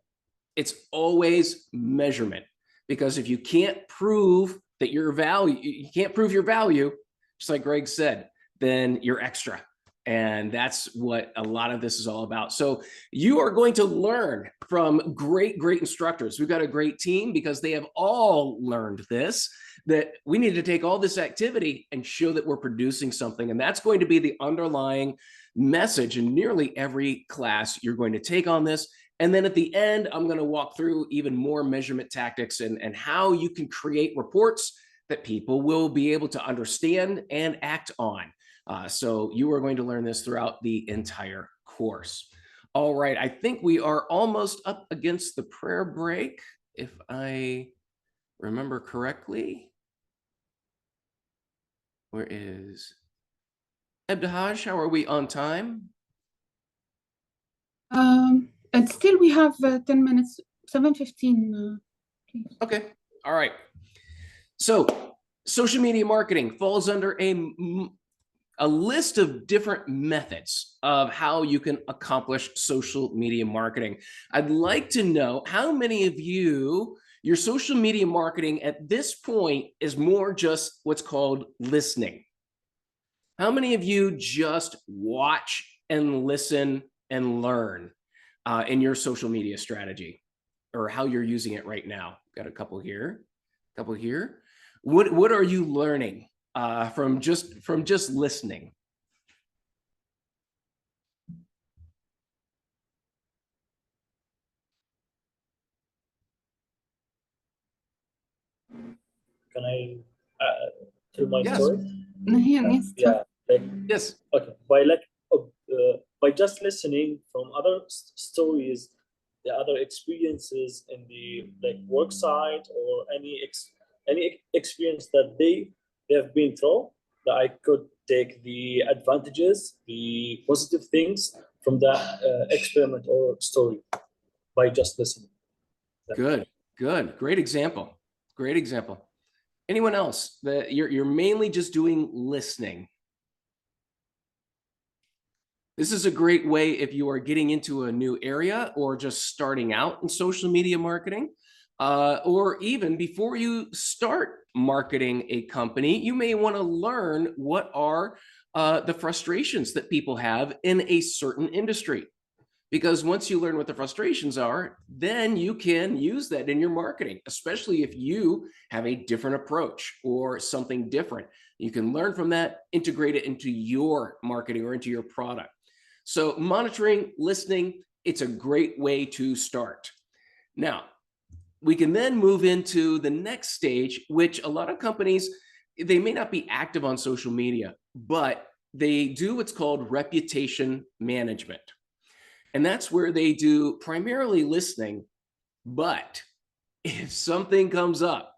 It's always measurement, because if you can't prove that your value, you can't prove your value, just like Greg said, then you're extra. And that's what a lot of this is all about. So you are going to learn from great instructors. We've got a great team because they have all learned this, that we need to take all this activity and show that we're producing something. And that's going to be the underlying message in nearly every class you're going to take on this. And then at the end, I'm going to walk through even more measurement tactics and how you can create reports that people will be able to understand and act on. So you are going to learn this throughout the entire course. All right, I think we are almost up against the prayer break, if I remember correctly. Where is Ebdahaj? How are we on time? And still we have 10 minutes, 7:15. Okay, all right. So social media marketing falls under a list of different methods of how you can accomplish social media marketing. I'd like to know how many of you, your social media marketing at this point is more just what's called listening. How many of you just watch and listen and learn in your social media strategy, or how you're using it right now? Got a couple here, What are you learning from just listening? Can I tell my Yes. story? Yeah. Yes. Okay. By just listening from other stories, the other experiences in the work site, or any experience that they they have been through, that I could take the advantages, the positive things from that experiment or story by just listening. Good, good, great example, great example. Anyone else that you're mainly just doing listening? This is a great way if you are getting into a new area or just starting out in social media marketing, or even before you start marketing a company, you may want to learn what are the frustrations that people have in a certain industry. Because once you learn what the frustrations are, then you can use that in your marketing, especially if you have a different approach or something different. You can learn from that, integrate it into your marketing or into your product. So monitoring, listening, it's a great way to start. Now, we can then move into the next stage, which a lot of companies, they may not be active on social media, but they do what's called reputation management. And that's where they do primarily listening. But if something comes up,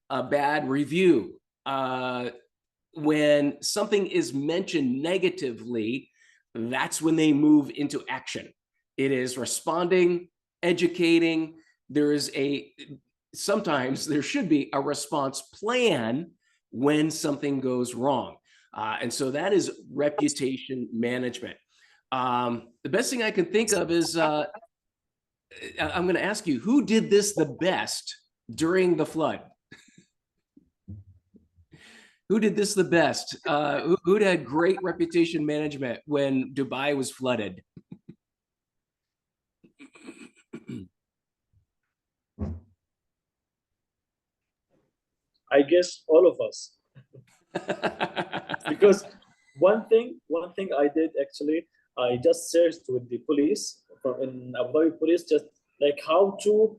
a bad review, when something is mentioned negatively, that's when they move into action. It is responding, educating. Sometimes there should be a response plan when something goes wrong. And so that is reputation management. The best thing I can think of is, I'm going to ask you, who did this the best during the flood? Who did this the best? Who had great reputation management when Dubai was flooded? I guess all of us. Because one thing I did actually, I just searched with the police in Abu Dhabi police, just like how to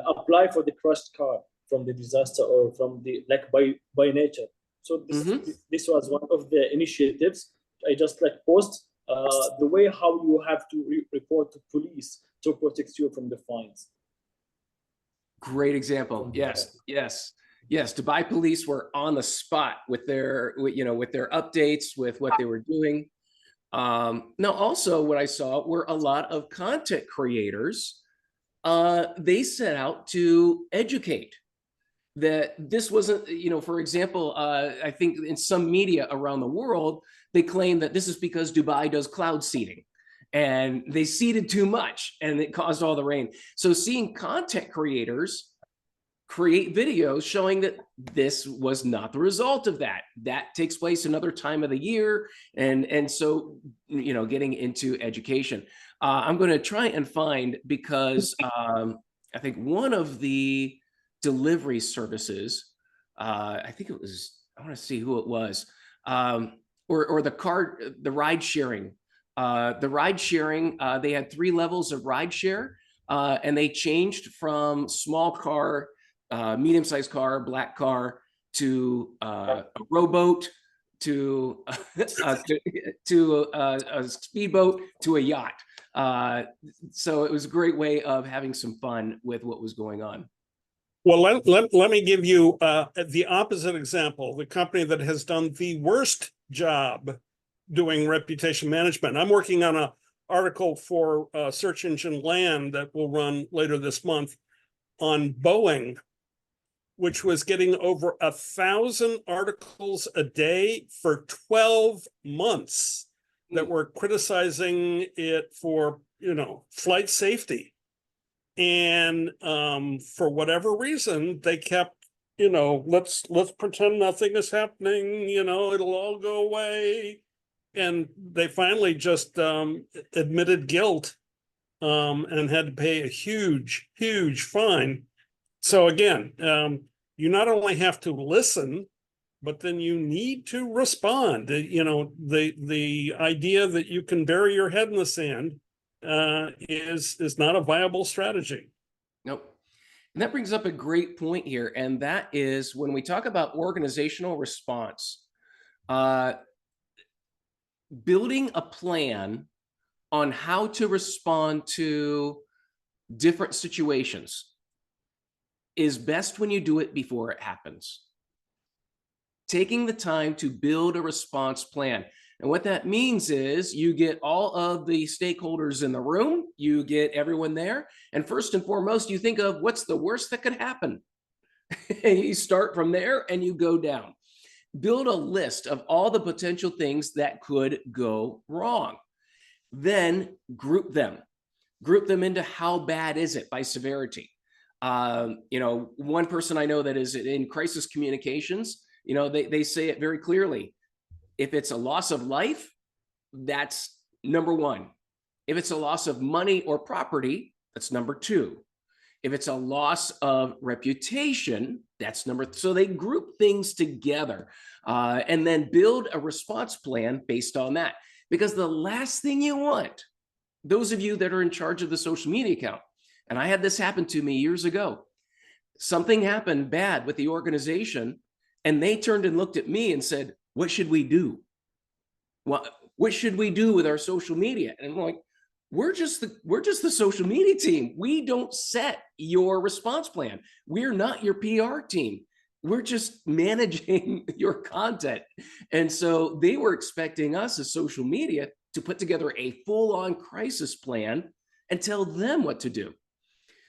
apply for the crushed car from the disaster or from the by nature. So this was one of the initiatives. I just post the way how you have to report to police to protect you from the fines. Great example. Yes, yes. Yes, Dubai police were on the spot with their, with their updates, with what they were doing. Now, also what I saw were a lot of content creators. They set out to educate that this wasn't, for example, I think in some media around the world, they claim that this is because Dubai does cloud seeding and they seeded too much and it caused all the rain. So seeing content creators create videos showing that this was not the result of that. That takes place another time of the year. And so, getting into education. I'm going to try and find, because I think one of the delivery services, I think it was, I want to see who it was, or the ride sharing. They had 3 levels of ride share, and they changed from small car, medium-sized car, black car, to a rowboat, to a speedboat, to a yacht. So it was a great way of having some fun with what was going on. Well, let me give you the opposite example, the company that has done the worst job doing reputation management. I'm working on an article for Search Engine Land that will run later this month on Boeing, which was getting over 1,000 articles a day for 12 months that were criticizing it for, flight safety. And for whatever reason, they kept, let's pretend nothing is happening, it'll all go away. And they finally just admitted guilt and had to pay a huge, huge fine. So again, you not only have to listen, but then you need to respond. The idea that you can bury your head in the sand is not a viable strategy. Nope. And that brings up a great point here. And that is when we talk about organizational response, building a plan on how to respond to different situations is best when you do it before it happens. taking the time to build a response plan. And what that means is you get all of the stakeholders in the room, you get everyone there, and first and foremost, you think of what's the worst that could happen. And you start from there and you go down. Build a list of all the potential things that could go wrong. Then group them. Group them into how bad is it by severity. One person I know that is in crisis communications, they say it very clearly. If it's a loss of life, that's number one. If it's a loss of money or property, that's number two. If it's a loss of reputation, that's so they group things together and then build a response plan based on that. Because the last thing you want, those of you that are in charge of the social media account, and I had this happen to me years ago, something happened bad with the organization and they turned and looked at me and said, what should we do? What should we do with our social media? And I'm like, we're just the social media team. We don't set your response plan. We're not your PR team. We're just managing your content. And so they were expecting us as social media to put together a full-on crisis plan and tell them what to do.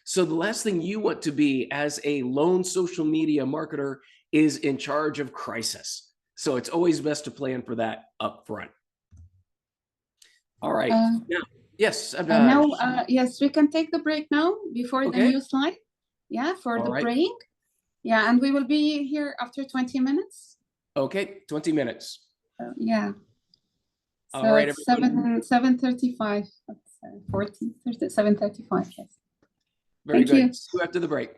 So the last thing you want to be as a lone social media marketer is in charge of crisis. So it's always best to plan for that up front. All right. Now, yes. Yes, we can take the break now before the new slide. Yeah, for the break. Yeah, and we will be here after 20 minutes. Okay, 20 minutes. Yeah. So all right, it's 7:35. 7:35. Yes. Very good. See you after the break.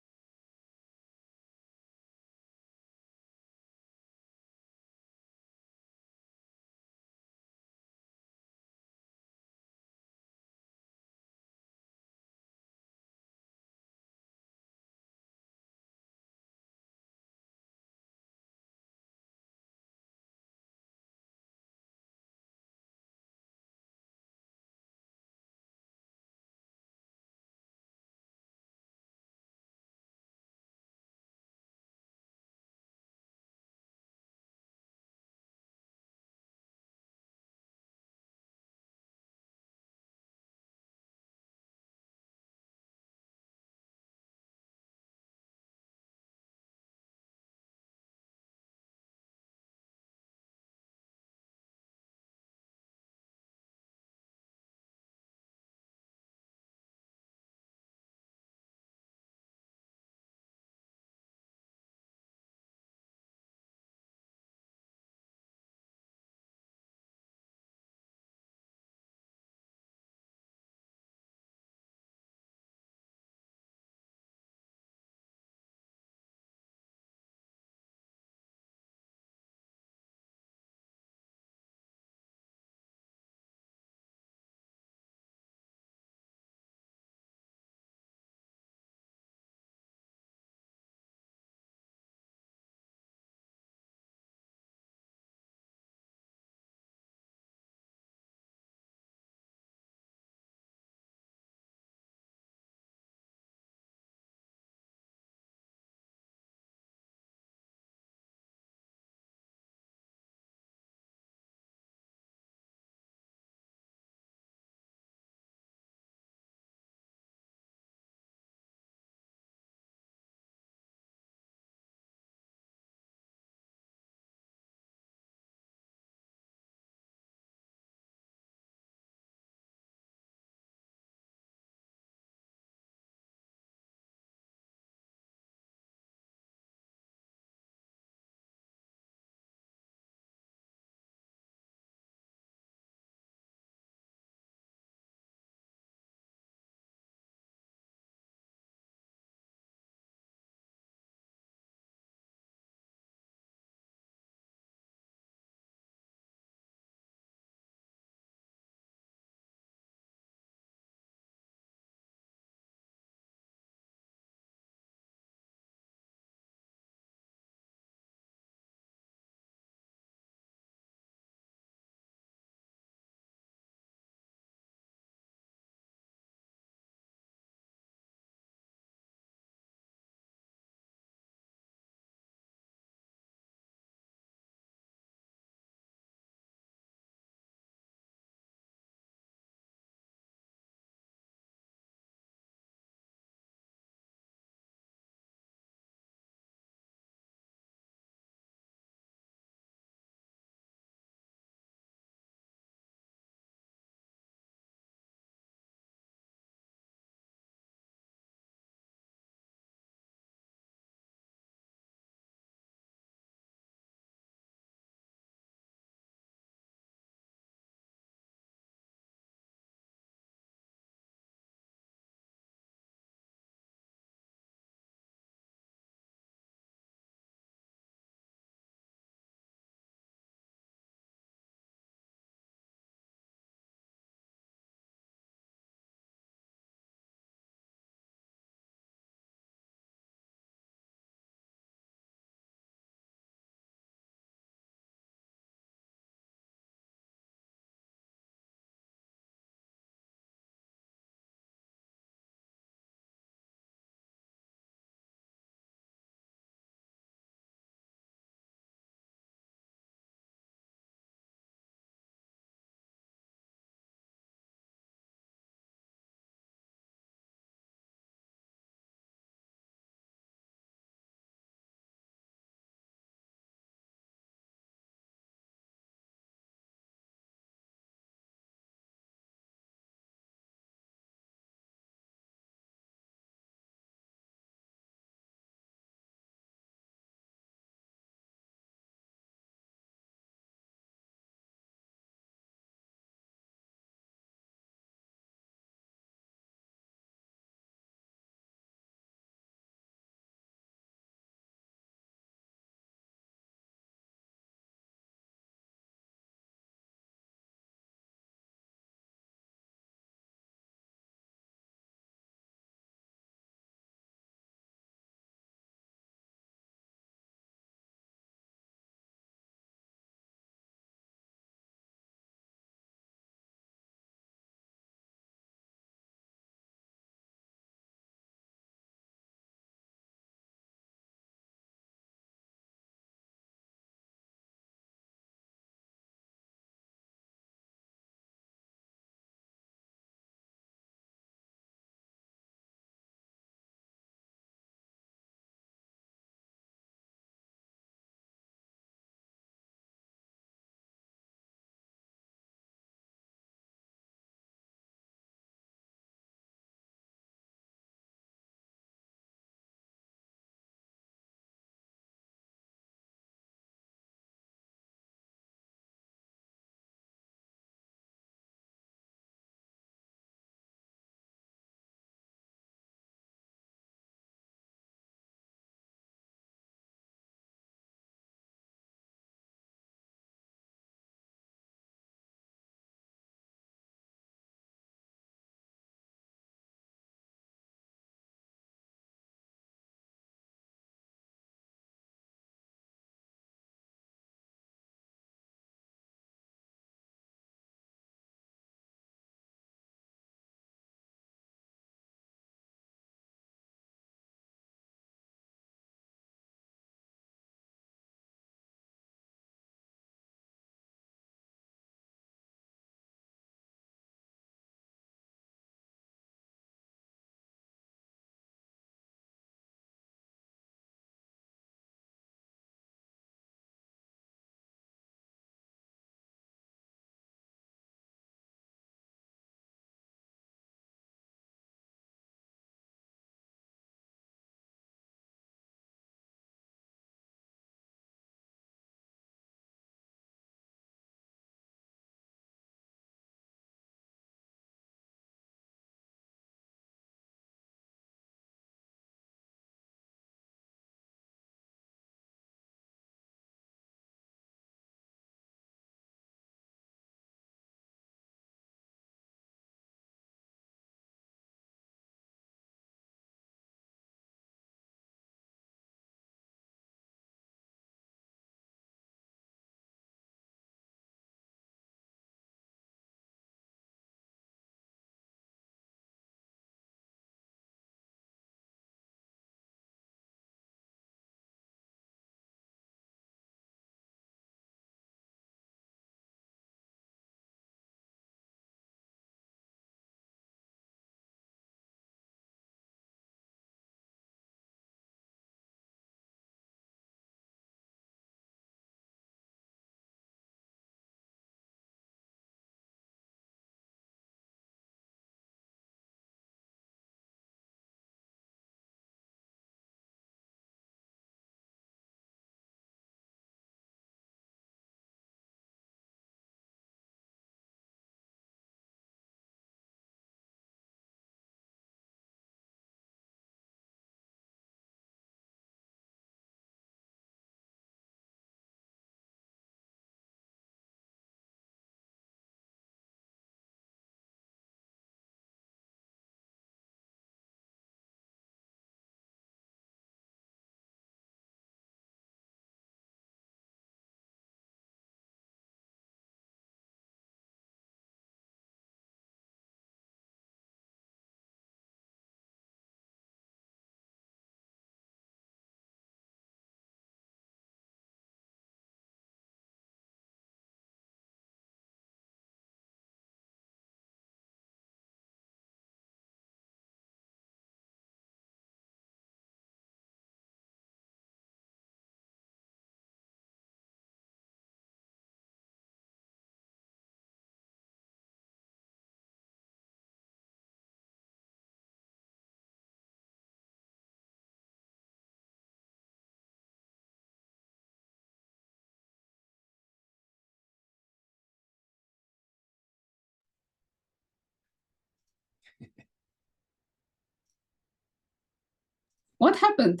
What happened?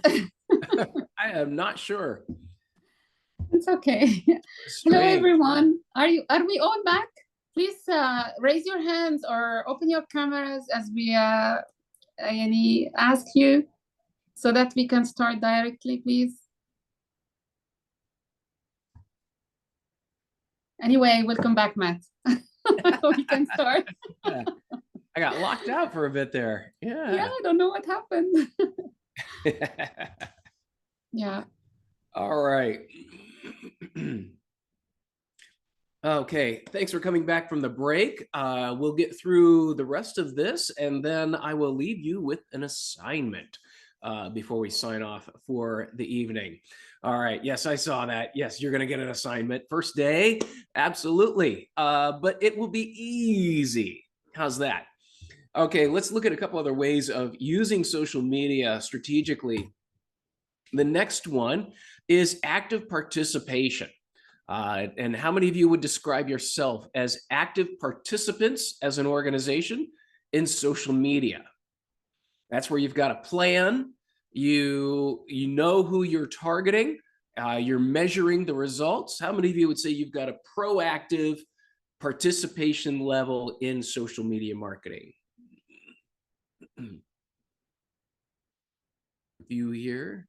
I am not sure. It's okay. Hello, everyone. Are we all back? Please raise your hands or open your cameras as we ask you so that we can start directly, please. Anyway, welcome back, Matt. We can start. Yeah. I got locked out for a bit there. Yeah. Yeah, I don't know what happened. Yeah. All right. Okay, thanks for coming back from the break. We'll get through the rest of this, and then I will leave you with an assignment before we sign off for the evening. All right, yes, I saw that. Yes, you're gonna get an assignment. First day, absolutely, but it will be easy. How's that? Okay, let's look at a couple other ways of using social media strategically. The next one is active participation. And how many of you would describe yourself as active participants as an organization in social media? That's where you've got a plan. You know who you're targeting. You're measuring the results. How many of you would say you've got a proactive participation level in social media marketing? You here?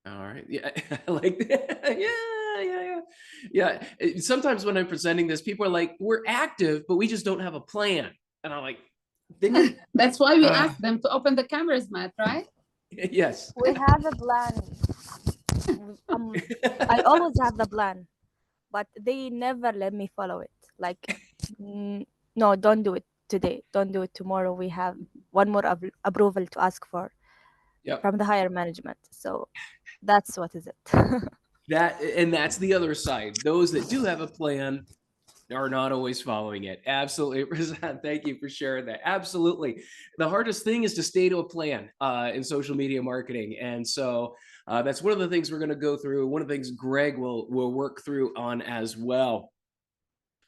All right. Yeah, I like that. Yeah. Sometimes when I'm presenting this, people are like, we're active, but we just don't have a plan. And I'm like, that's why we asked them to open the cameras, Matt, right? Yes. We have a plan. I always have the plan, but they never let me follow it. Like, no, don't do it today. Don't do it tomorrow. We have one more approval to ask for from the higher management. So that's what is it. That's the other side. Those that do have a plan are not always following it. Absolutely. Razan, thank you for sharing that. Absolutely. The hardest thing is to stay to a plan in social media marketing. And so that's one of the things we're going to go through. One of the things Greg will work through on as well.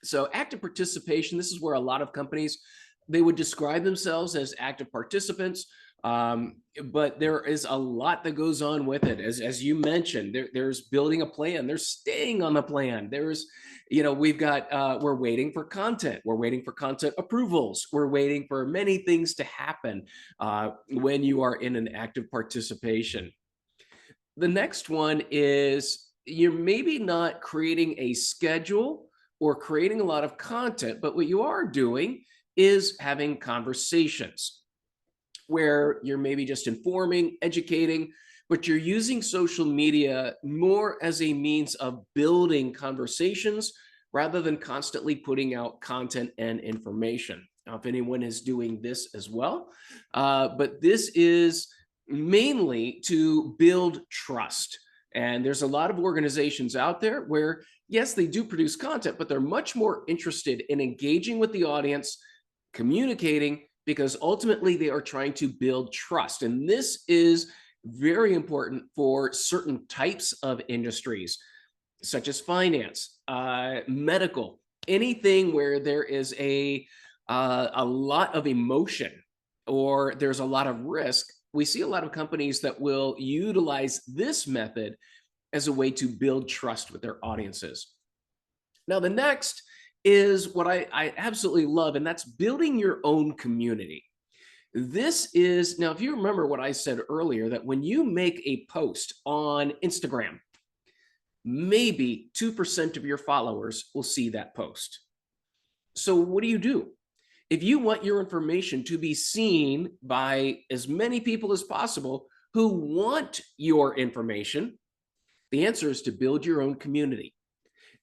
So active participation, this is where a lot of companies, they would describe themselves as active participants. But there is a lot that goes on with it. As you mentioned, there's building a plan, there's staying on the plan. There's, we've got, we're waiting for content. We're waiting for content approvals. We're waiting for many things to happen when you are in an active participation. The next one is you're maybe not creating a schedule or creating a lot of content, but what you are doing is having conversations where you're maybe just informing, educating, but you're using social media more as a means of building conversations rather than constantly putting out content and information. Now, if anyone is doing this as well, but this is mainly to build trust. And there's a lot of organizations out there where, yes, they do produce content, but they're much more interested in engaging with the audience, communicating, because ultimately they are trying to build trust. And this is very important for certain types of industries, such as finance, medical, anything where there is a lot of emotion or there's a lot of risk. We see a lot of companies that will utilize this method as a way to build trust with their audiences. Now, the next is what I absolutely love, and that's building your own community. This is, now, if you remember what I said earlier, that when you make a post on Instagram, maybe 2% of your followers will see that post. So what do? If you want your information to be seen by as many people as possible who want your information, the answer is to build your own community.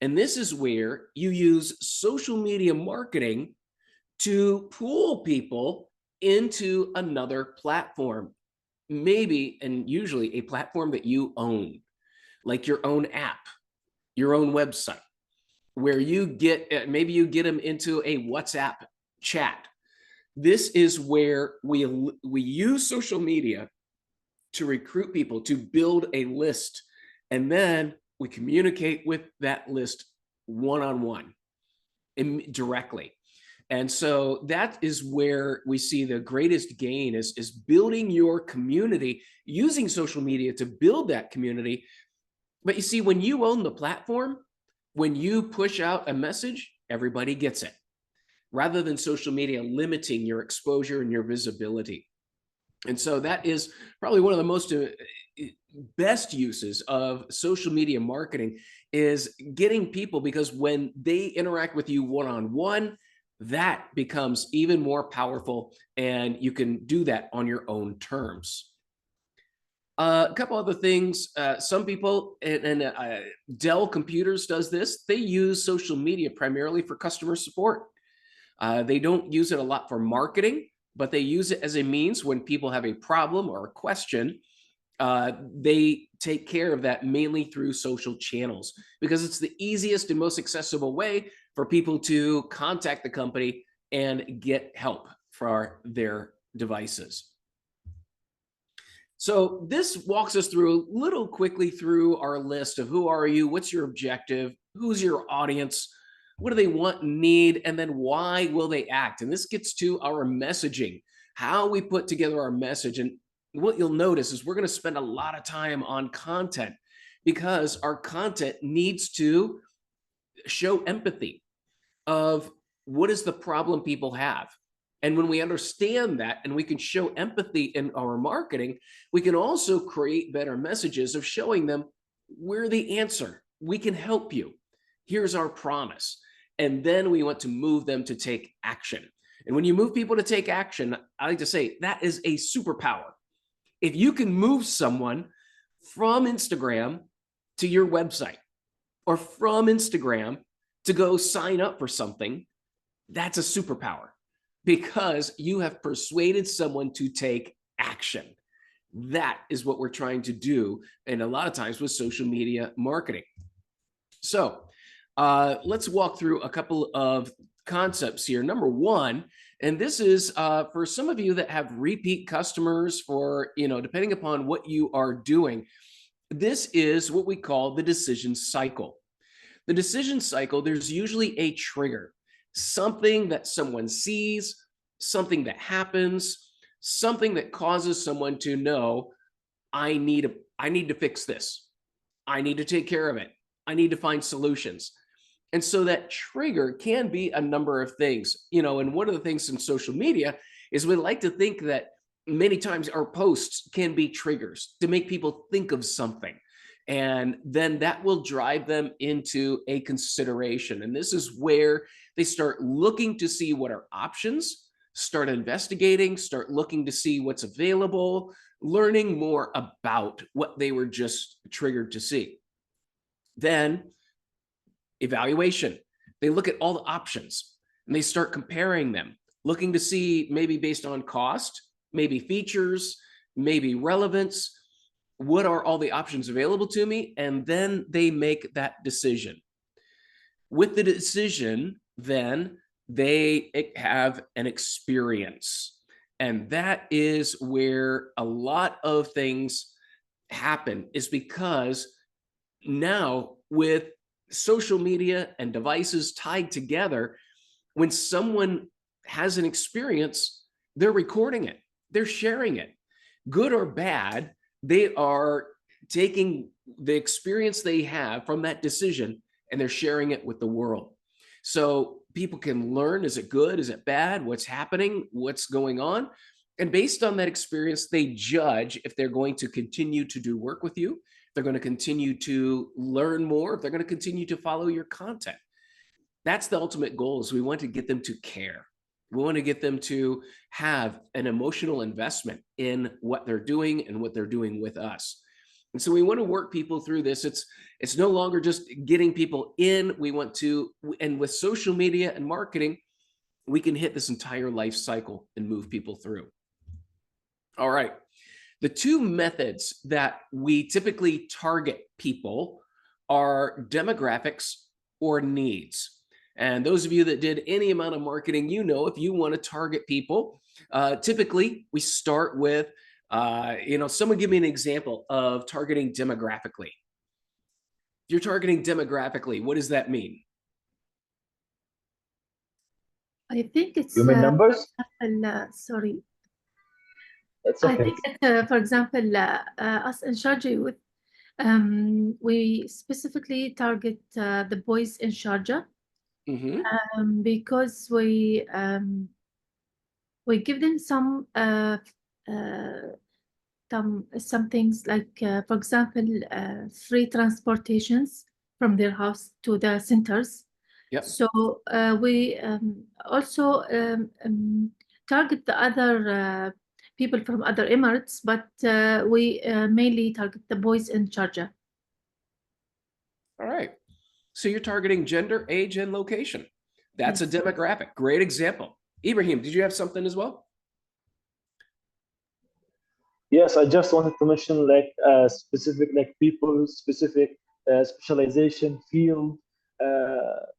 And this is where you use social media marketing to pull people into another platform, maybe and usually a platform that you own, like your own app, your own website, where you get, maybe you get them into a WhatsApp chat. This is where we use social media to recruit people, to build a list, and then we communicate with that list one-on-one directly. And so that is where we see the greatest gain is building your community, using social media to build that community. But you see, when you own the platform, when you push out a message, everybody gets it, rather than social media limiting your exposure and your visibility. And so that is probably one of the most best uses of social media marketing, is getting people, because when they interact with you one-on-one, that becomes even more powerful, and you can do that on your own terms. A couple other things. Some people, and Dell Computers does this, they use social media primarily for customer support. They don't use it a lot for marketing, but they use it as a means when people have a problem or a question. They take care of that mainly through social channels, because it's the easiest and most accessible way for people to contact the company and get help for their devices. So this walks us through a little quickly through our list of who are you, what's your objective, who's your audience, what do they want and need, and then why will they act? And this gets to our messaging, how we put together our message. And what you'll notice is we're going to spend a lot of time on content, because our content needs to show empathy of what is the problem people have. And when we understand that and we can show empathy in our marketing, we can also create better messages of showing them we're the answer. We can help you. Here's our promise. And then we want to move them to take action. And when you move people to take action, I like to say that is a superpower. If you can move someone from Instagram to your website, or from Instagram to go sign up for something, that's a superpower, because you have persuaded someone to take action. That is what we're trying to do, and a lot of times with social media marketing. So let's walk through a couple of concepts here. Number one, and this is for some of you that have repeat customers, for, depending upon what you are doing, this is what we call the decision cycle. The decision cycle, there's usually a trigger, something that someone sees, something that happens, something that causes someone to know, I need to fix this. I need to take care of it. I need to find solutions. And so that trigger can be a number of things, and one of the things in social media is we like to think that many times our posts can be triggers to make people think of something. And then that will drive them into a consideration. And this is where they start looking to see what are options, start investigating, start looking to see what's available, learning more about what they were just triggered to see. Then evaluation. They look at all the options and they start comparing them, looking to see, maybe based on cost, maybe features, maybe relevance, what are all the options available to me? And then they make that decision. With the decision, then they have an experience. And that is where a lot of things happen, is because now with social media and devices tied together, when someone has an experience, they're recording it, they're sharing it, good or bad. They are taking the experience they have from that decision and they're sharing it with the world. So people can learn, is it good? Is it bad? What's happening? What's going on? And based on that experience, they judge if they're going to continue to do work with you, if they're going to continue to learn more, if they're going to continue to follow your content. That's the ultimate goal, is we want to get them to care. We want to get them to have an emotional investment in what they're doing and what they're doing with us. And so we want to work people through this. It's no longer just getting people in. We want to, and with social media and marketing, we can hit this entire life cycle and move people through. All right. The two methods that we typically target people are demographics or needs. And those of you that did any amount of marketing, if you want to target people, typically we start with, someone give me an example of targeting demographically. If you're targeting demographically, what does that mean? I think it's You mean numbers? sorry. That's I okay. think that, for example, us in Sharjah Youth, we specifically target the boys in Sharjah because we give them some things like, for example, free transportations from their house to the centers. Yep. So we also target the other people from other Emirates, but we mainly target the boys in Sharjah. All right. So you're targeting gender, age, and location. That's a demographic. Great example. Ibrahim, did you have something as well? Yes, I just wanted to mention like specific, like people specific specialization field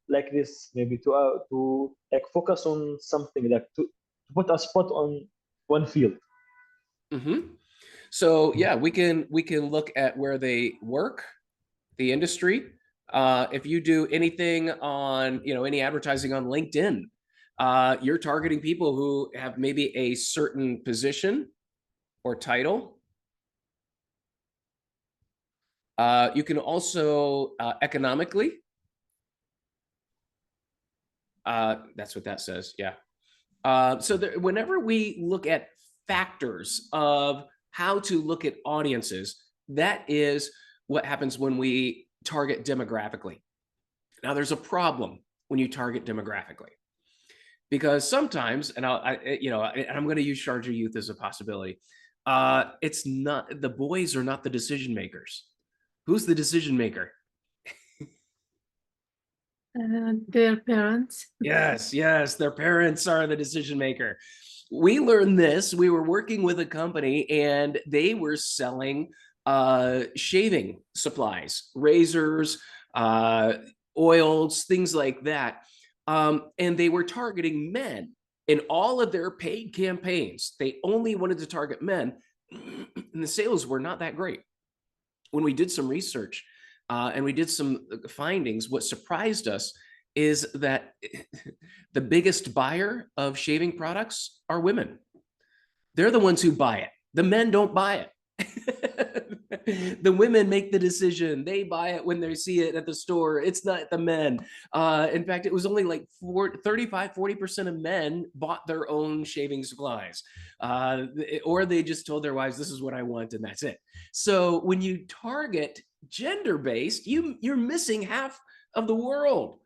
like this, maybe to like focus on something, like to put a spot on one field. So yeah, we can look at where they work, the industry. If you do anything on, any advertising on LinkedIn, you're targeting people who have maybe a certain position or title. You can also economically. That's what that says. Yeah. So whenever we look at factors of how to look at audiences, that is what happens when we target demographically. Now, there's a problem when you target demographically, because sometimes, and I'm going to use Sharjah Youth as a possibility. It's not, the boys are not the decision makers. Who's the decision maker? Their parents. Yes, their parents are the decision maker. We learned this. We were working with a company and they were selling shaving supplies, razors, oils, things like that. And they were targeting men in all of their paid campaigns. They only wanted to target men, and the sales were not that great. When we did some research and we did some findings, what surprised us is that the biggest buyer of shaving products are women. They're the ones who buy it. The men don't buy it. The women make the decision. They buy it when they see it at the store. It's not the men. In fact, it was only like 35–40% of men bought their own shaving supplies. Or they just told their wives, this is what I want, and that's it. So when you target gender-based, you're missing half of the world.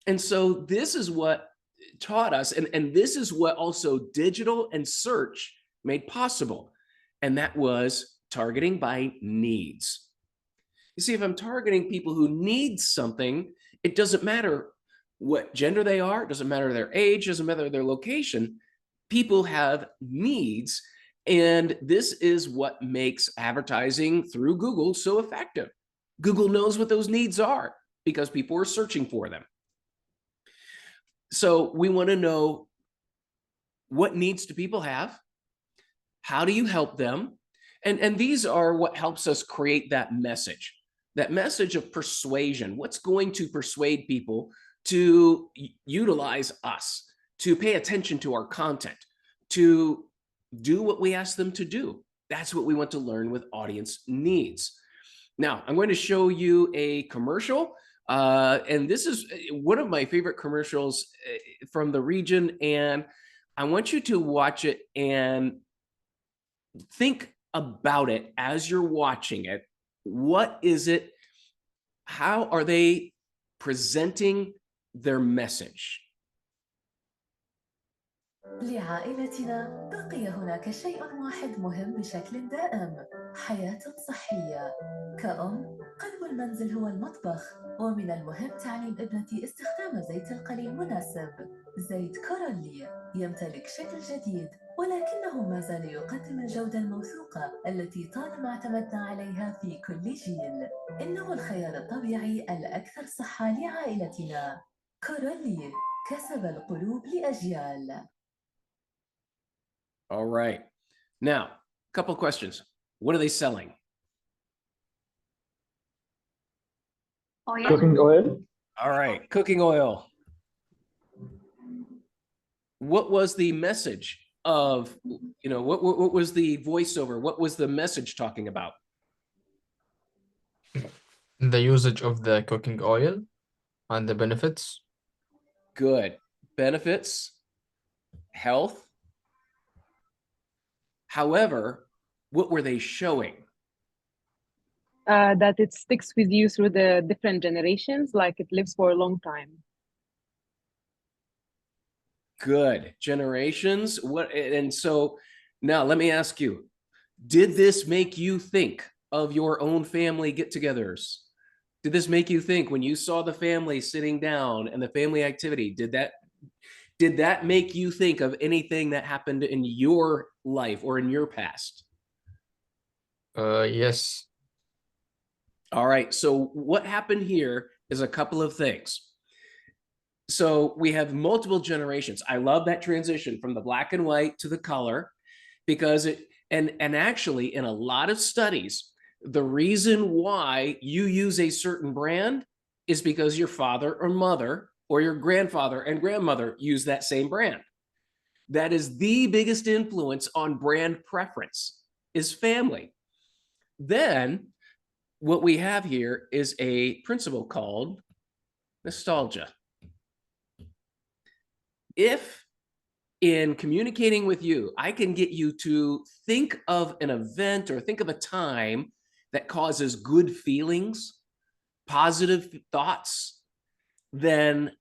And so this is what taught us, and this is what also digital and search made possible. And that was targeting by needs. You see, if I'm targeting people who need something, it doesn't matter what gender they are, it doesn't matter their age, doesn't matter their location. People have needs, and this is what makes advertising through Google so effective. Google knows what those needs are because people are searching for them. So we want to know, what needs do people have? How do you help them? And these are what helps us create that message of persuasion. What's going to persuade people to utilize us, to pay attention to our content, to do what we ask them to do? That's what we want to learn with audience needs. Now, I'm going to show you a commercial. And this is one of my favorite commercials from the region. And I want you to watch it and think about it as you're watching it. What is it? How are they presenting their message? لعائلتنا بقي هناك شيء واحد مهم بشكل دائم: حياة صحية. كأم، قلب المنزل هو المطبخ، ومن المهم تعليم ابنتي استخدام زيت القلي المناسب. زيت كورالي يمتلك شكل جديد، ولكنه ما زال يقدم الجودة الموثوقة التي طالما اعتمدنا عليها في كل جيل. إنه الخيار الطبيعي الأكثر صحة لعائلتنا. كورالي كسب القلوب لأجيال. All right. Now, a couple of questions. What are they selling? Cooking oil. All right, cooking oil. what was the message of, what was the voiceover? What was the message talking about? The usage of the cooking oil and the benefits. Good. Benefits, health. However, what were they showing? That it sticks with you through the different generations, like it lives for a long time. Good. Generations. And so now let me ask you, did this make you think of your own family get-togethers? Did this make you think when you saw the family sitting down and the family activity, did that make you think of anything that happened in your life or in your past? Yes. All right. So what happened here is a couple of things. So we have multiple generations. I love that transition from the black and white to the color, because and actually in a lot of studies, the reason why you use a certain brand is because your father or mother or your grandfather and grandmother use that same brand. That is the biggest influence on brand preference, is family. Then what we have here is a principle called nostalgia. If in communicating with you, I can get you to think of an event or think of a time that causes good feelings, positive thoughts, then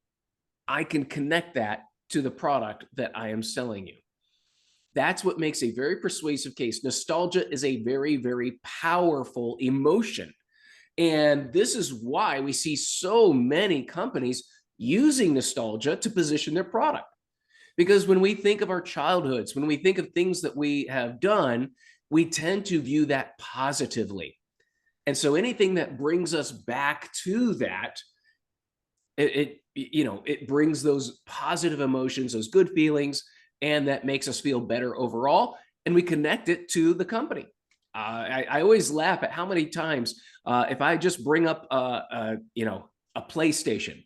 I can connect that to the product that I am selling you. That's what makes a very persuasive case. Nostalgia is a very, very powerful emotion. And this is why we see so many companies using nostalgia to position their product. Because when we think of our childhoods, when we think of things that we have done, we tend to view that positively. And so anything that brings us back to that, it brings those positive emotions, those good feelings, and that makes us feel better overall. And we connect it to the company. I always laugh at how many times, if I just bring up a PlayStation,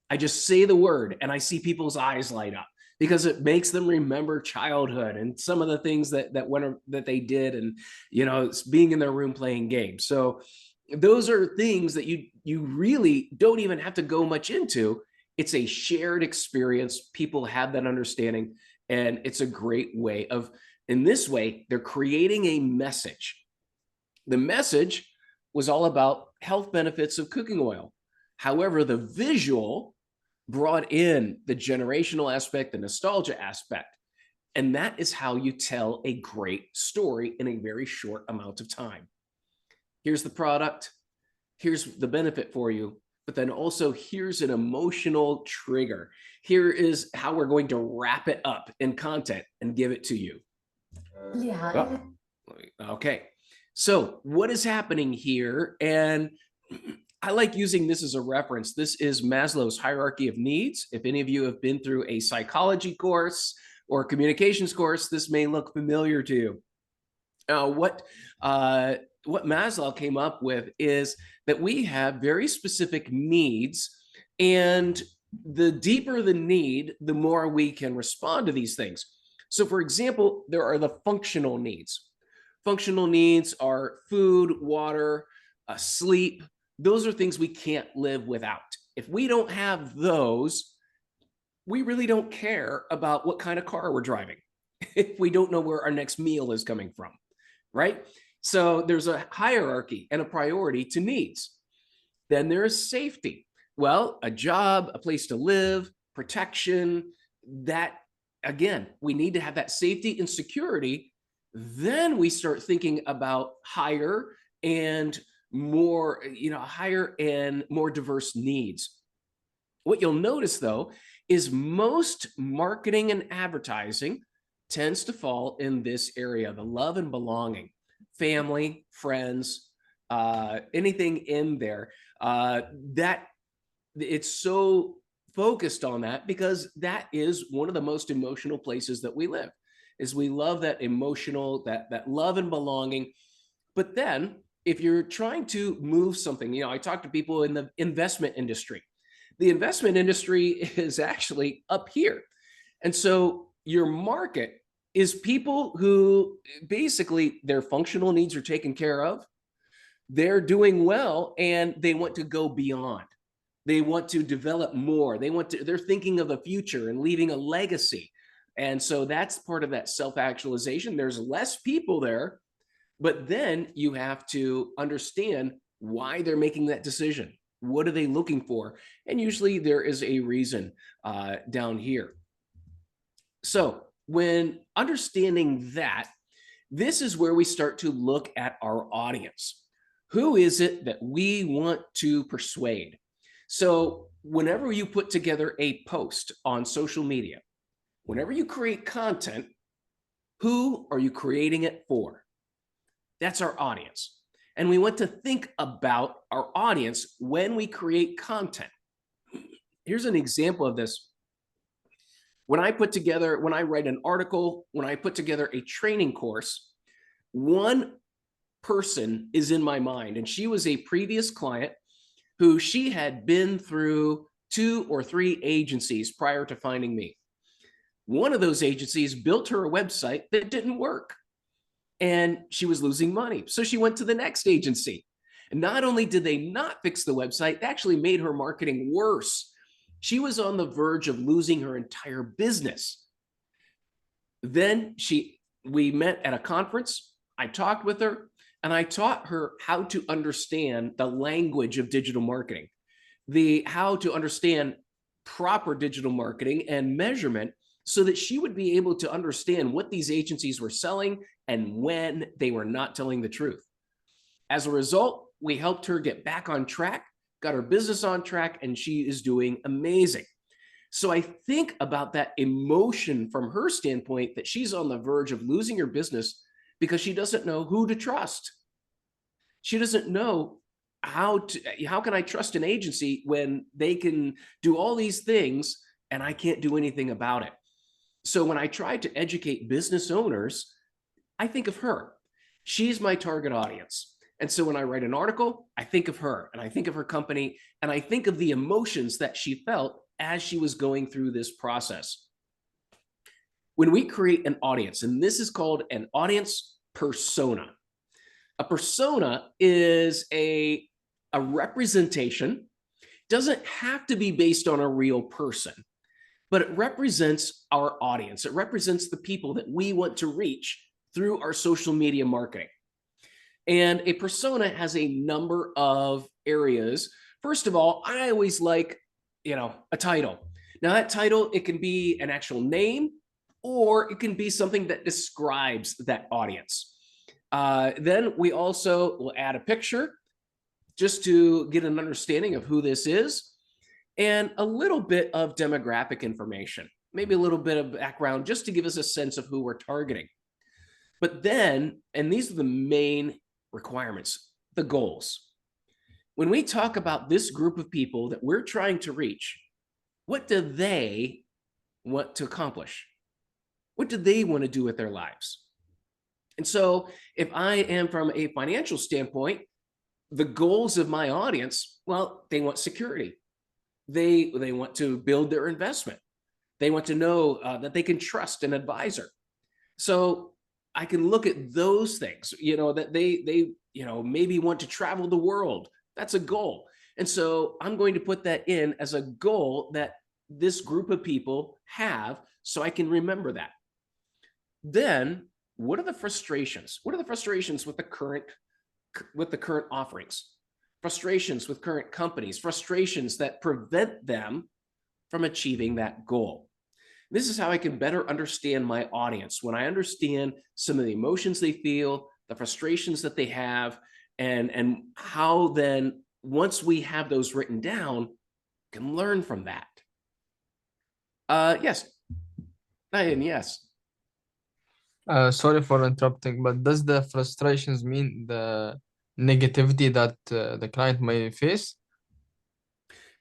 I just say the word and I see people's eyes light up, because it makes them remember childhood and some of the things that they did, and being in their room playing games. So those are things that you really don't even have to go much into. It's a shared experience. People have that understanding, and it's a great way of, in this way, they're creating a message. The message was all about health benefits of cooking oil. However, the visual brought in the generational aspect, the nostalgia aspect. And that is how you tell a great story in a very short amount of time. Here's the product. Here's the benefit for you. But then also here's an emotional trigger. Here is how we're going to wrap it up in content and give it to you. Oh, okay. So what is happening here? And I like using this as a reference. This is Maslow's hierarchy of needs. If any of you have been through a psychology course or a communications course, this may look familiar to you. What Maslow came up with is that we have very specific needs, and the deeper the need, the more we can respond to these things. So for example, there are the functional needs. Functional needs are food, water, sleep. Those are things we can't live without. If we don't have those, we really don't care about what kind of car we're driving if we don't know where our next meal is coming from, right? So there's a hierarchy and a priority to needs. Then there is safety. Well, a job, a place to live, protection, that, again, we need to have that safety and security. Then we start thinking about higher and more, higher and more diverse needs. What you'll notice, though, is most marketing and advertising tends to fall in this area, the love and belonging, family, friends, anything in there. That it's so focused on that because that is one of the most emotional places that we live, is we love that emotional, that love and belonging. But then if you're trying to move something, I talk to people in the investment industry. The investment industry is actually up here. And so your market is people who basically their functional needs are taken care of. They're doing well and they want to go beyond. They want to develop more. They're thinking of the future and leaving a legacy. And so that's part of that self-actualization. There's less people there, but then you have to understand why they're making that decision. What are they looking for? And usually there is a reason down here. So when understanding that, this is where we start to look at our audience. Who is it that we want to persuade? So whenever you put together a post on social media, whenever you create content, who are you creating it for? That's our audience. And we want to think about our audience when we create content. Here's an example of this. When I write an article, when I put together a training course, one person is in my mind, and she was a previous client who she had been through 2 or 3 agencies prior to finding me. One of those agencies built her a website that didn't work, and she was losing money. So she went to the next agency. And not only did they not fix the website, they actually made her marketing worse. She was on the verge of losing her entire business. Then we met at a conference. I talked with her and I taught her how to understand the language of digital marketing, how to understand proper digital marketing and measurement so that she would be able to understand what these agencies were selling and when they were not telling the truth. As a result, we helped her get back on track, got her business on track, and she is doing amazing. So I think about that emotion from her standpoint that she's on the verge of losing her business because she doesn't know who to trust. She doesn't know how can I trust an agency when they can do all these things and I can't do anything about it. So when I try to educate business owners, I think of her. She's my target audience. And so when I write an article, I think of her and I think of her company and I think of the emotions that she felt as she was going through this process. When we create an audience, and this is called an audience persona. A persona is a representation, doesn't have to be based on a real person, but it represents our audience. It represents the people that we want to reach through our social media marketing. And a persona has a number of areas. First of all, I always like, a title. Now that title, it can be an actual name, or it can be something that describes that audience. Then we also will add a picture just to get an understanding of who this is, and a little bit of demographic information, maybe a little bit of background just to give us a sense of who we're targeting. But then, and these are the main requirements, the goals. When we talk about this group of people that we're trying to reach, what do they want to accomplish? What do they want to do with their lives? And so if I am from a financial standpoint, the goals of my audience, well, they want security. They want to build their investment. They want to know that they can trust an advisor. So I can look at those things, that they maybe want to travel the world. That's a goal. And so I'm going to put that in as a goal that this group of people have so I can remember that. Then what are the frustrations? What are the frustrations with the current offerings? Frustrations with current companies, frustrations that prevent them from achieving that goal. This is how I can better understand my audience. When I understand some of the emotions they feel, the frustrations that they have, and how then once we have those written down, can learn from that. Yes. Diane, yes. Sorry for interrupting, but does the frustrations mean the negativity that the client may face?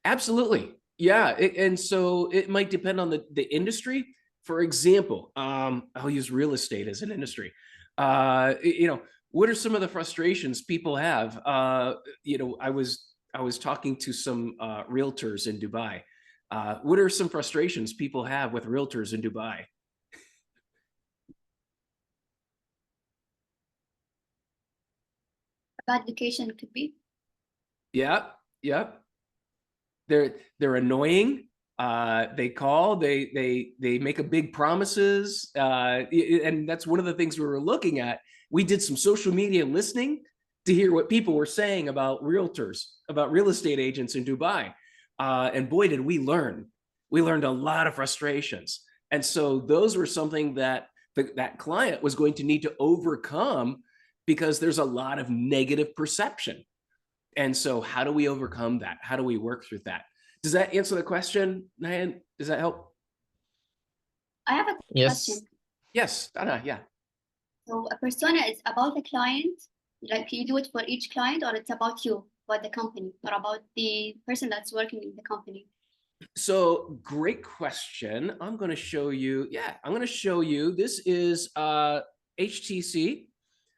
Absolutely. Yeah. And so it might depend on the industry. For example, I'll use real estate as an industry. What are some of the frustrations people have? I was talking to some realtors in Dubai, What are some frustrations people have with realtors in Dubai? Bad location could be. Yeah, yeah. They're annoying. They call, they make a big promises, and that's one of the things we were looking at. We did some social media listening to hear what people were saying about realtors, about real estate agents in Dubai, and boy, did we learn. We learned a lot of frustrations, and so those were something that that client was going to need to overcome because there's a lot of negative perception. And so how do we overcome that? How do we work through that? Does that answer the question, Nayan? Does that help? I have a question. Yes, Dana, yeah. So a persona is about the client, like you do it for each client, or it's about you, about the company, or about the person that's working in the company? So great question. I'm going to show you. Yeah, I'm going to show you. This is HTC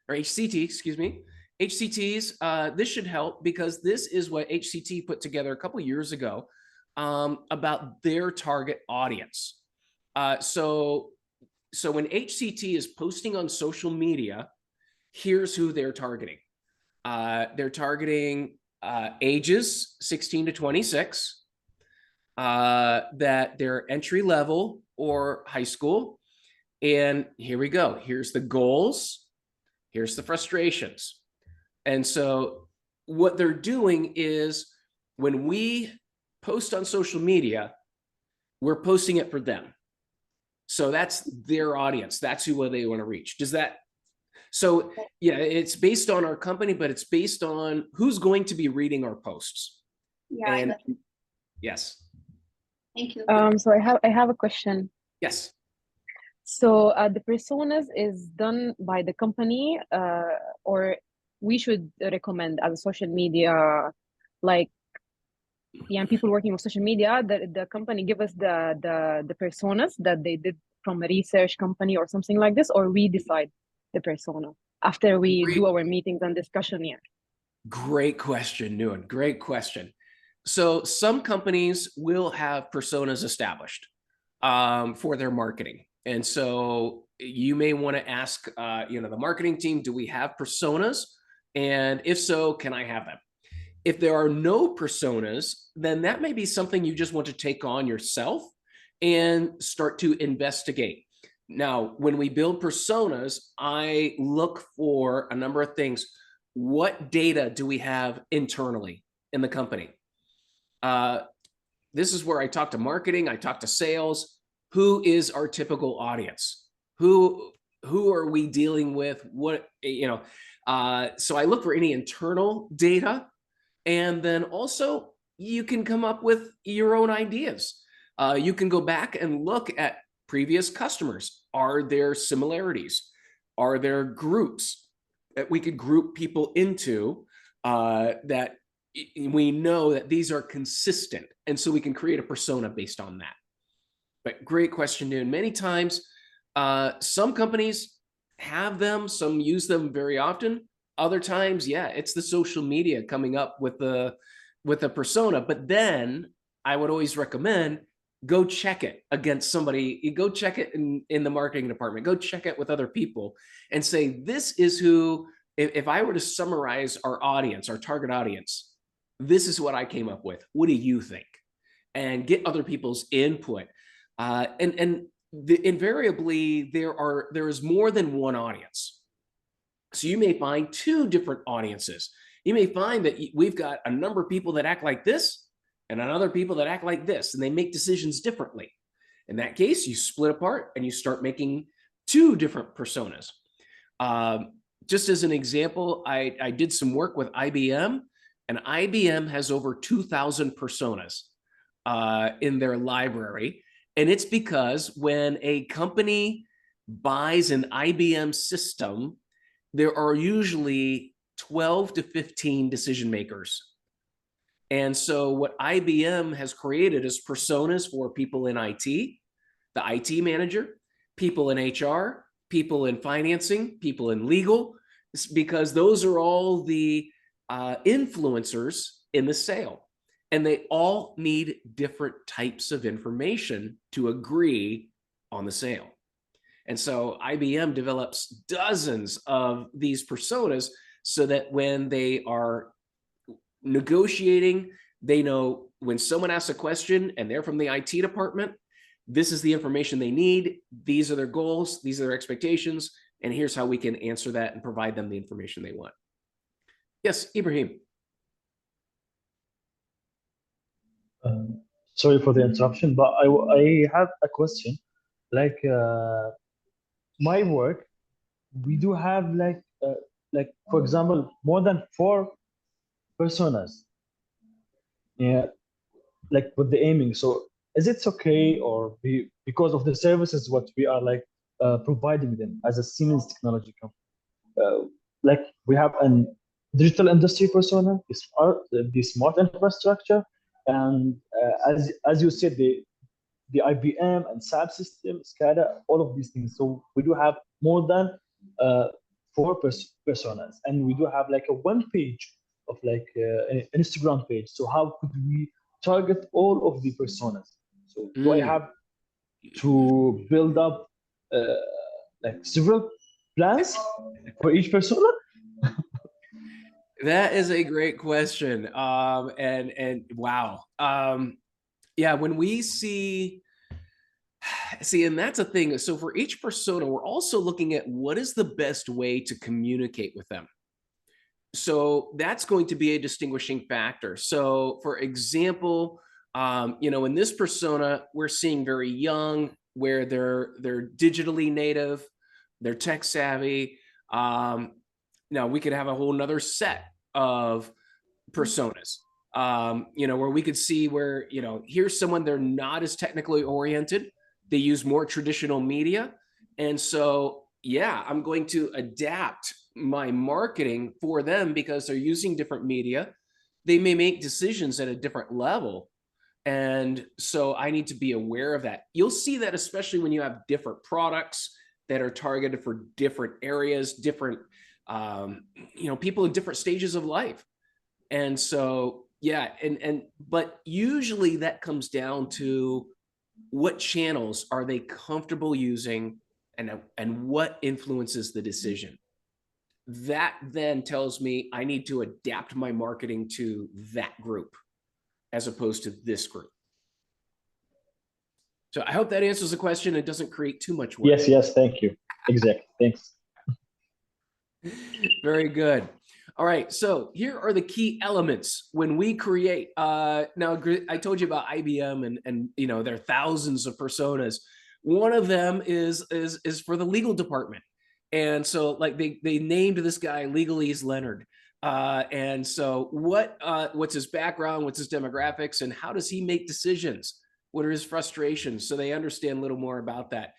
or HCT, excuse me. HCTs, this should help because this is what HCT put together a couple years ago about their target audience. So when HCT is posting on social media, here's who they're targeting. They're targeting ages 16 to 26, that they're entry level or high school. And here we go. Here's the goals. Here's the frustrations. And so what they're doing is when we post on social media, we're posting it for them. So that's their audience. That's who they want to reach. Does that? So yeah, it's based on our company, but it's based on who's going to be reading our posts. Yeah. And yes. Thank you. So I have a question. Yes. So the personas is done by the company, or we should recommend as a social media, like people working with social media, the company give us the personas that they did from a research company or something like this, or we decide the persona after we do our meetings and discussion here? Great question, Nuan. Great question. So some companies will have personas established for their marketing. And so you may want to ask, the marketing team, do we have personas? And if so, can I have them? If there are no personas, then that may be something you just want to take on yourself and start to investigate. Now, when we build personas, I look for a number of things. What data do we have internally in the company? This is where I talk to marketing, I talk to sales. Who is our typical audience? Who are we dealing with? What, so I look for any internal data. And then also you can come up with your own ideas. You can go back and look at previous customers. Are there similarities? Are there groups that we could group people into that we know that these are consistent? And so we can create a persona based on that. But great question, Noon. Many times, some companies have them, some use them very often. Other times, yeah, it's the social media coming up with the persona. But then I would always recommend go check it against somebody. You go check it in the marketing department. Go check it with other people and say, this is who, if I were to summarize our audience, our target audience, this is what I came up with. What do you think? And get other people's input. Invariably, there is more than one audience. So you may find two different audiences. You may find that we've got a number of people that act like this and another people that act like this, and they make decisions differently. In that case, you split apart and you start making two different personas. Just as an example, I did some work with IBM, and IBM has over 2,000 personas in their library. And it's because when a company buys an IBM system, there are usually 12 to 15 decision makers. And so what IBM has created is personas for people in IT, the IT manager, people in HR, people in financing, people in legal, because those are all the influencers in the sale. And they all need different types of information to agree on the sale. And so IBM develops dozens of these personas so that when they are negotiating, they know when someone asks a question and they're from the IT department, this is the information they need. These are their goals. These are their expectations. And here's how we can answer that and provide them the information they want. Yes, Ibrahim. Sorry for the interruption, but I have a question. Like my work, we do have like for example, more than 4 personas. Yeah, like with the aiming. So is it okay, or because of the services what we are like providing them as a Siemens technology company? Like we have an digital industry persona, the smart infrastructure, and as you said, the IBM and SAP system, SCADA, all of these things. So we do have more than 4 personas, and we do have like a one page of like an Instagram page. So how could we target all of the personas? So do I have to build up like several plans for each persona? That is a great question. And wow. Yeah, when we see, and that's a thing. So for each persona, we're also looking at what is the best way to communicate with them. So that's going to be a distinguishing factor. So for example, in this persona, we're seeing very young, where they're digitally native, they're tech savvy. Now we could have a whole nother set of personas, where we could see where, here's someone, they're not as technically oriented. They use more traditional media. And so, yeah, I'm going to adapt my marketing for them because they're using different media. They may make decisions at a different level. And so I need to be aware of that. You'll see that especially when you have different products that are targeted for different areas, different, people in different stages of life. And so, yeah, but usually that comes down to what channels are they comfortable using, and what influences the decision. That then tells me I need to adapt my marketing to that group as opposed to this group. So I hope that answers the question. It doesn't create too much work. Yes, thank you. Exactly, thanks. Very good. All right, so here are the key elements when we create. Now, I told you about IBM and there are thousands of personas. One of them is for the legal department, and so like they named this guy Legalese Leonard. And so what's his background? What's his demographics? And how does he make decisions? What are his frustrations? So they understand a little more about that.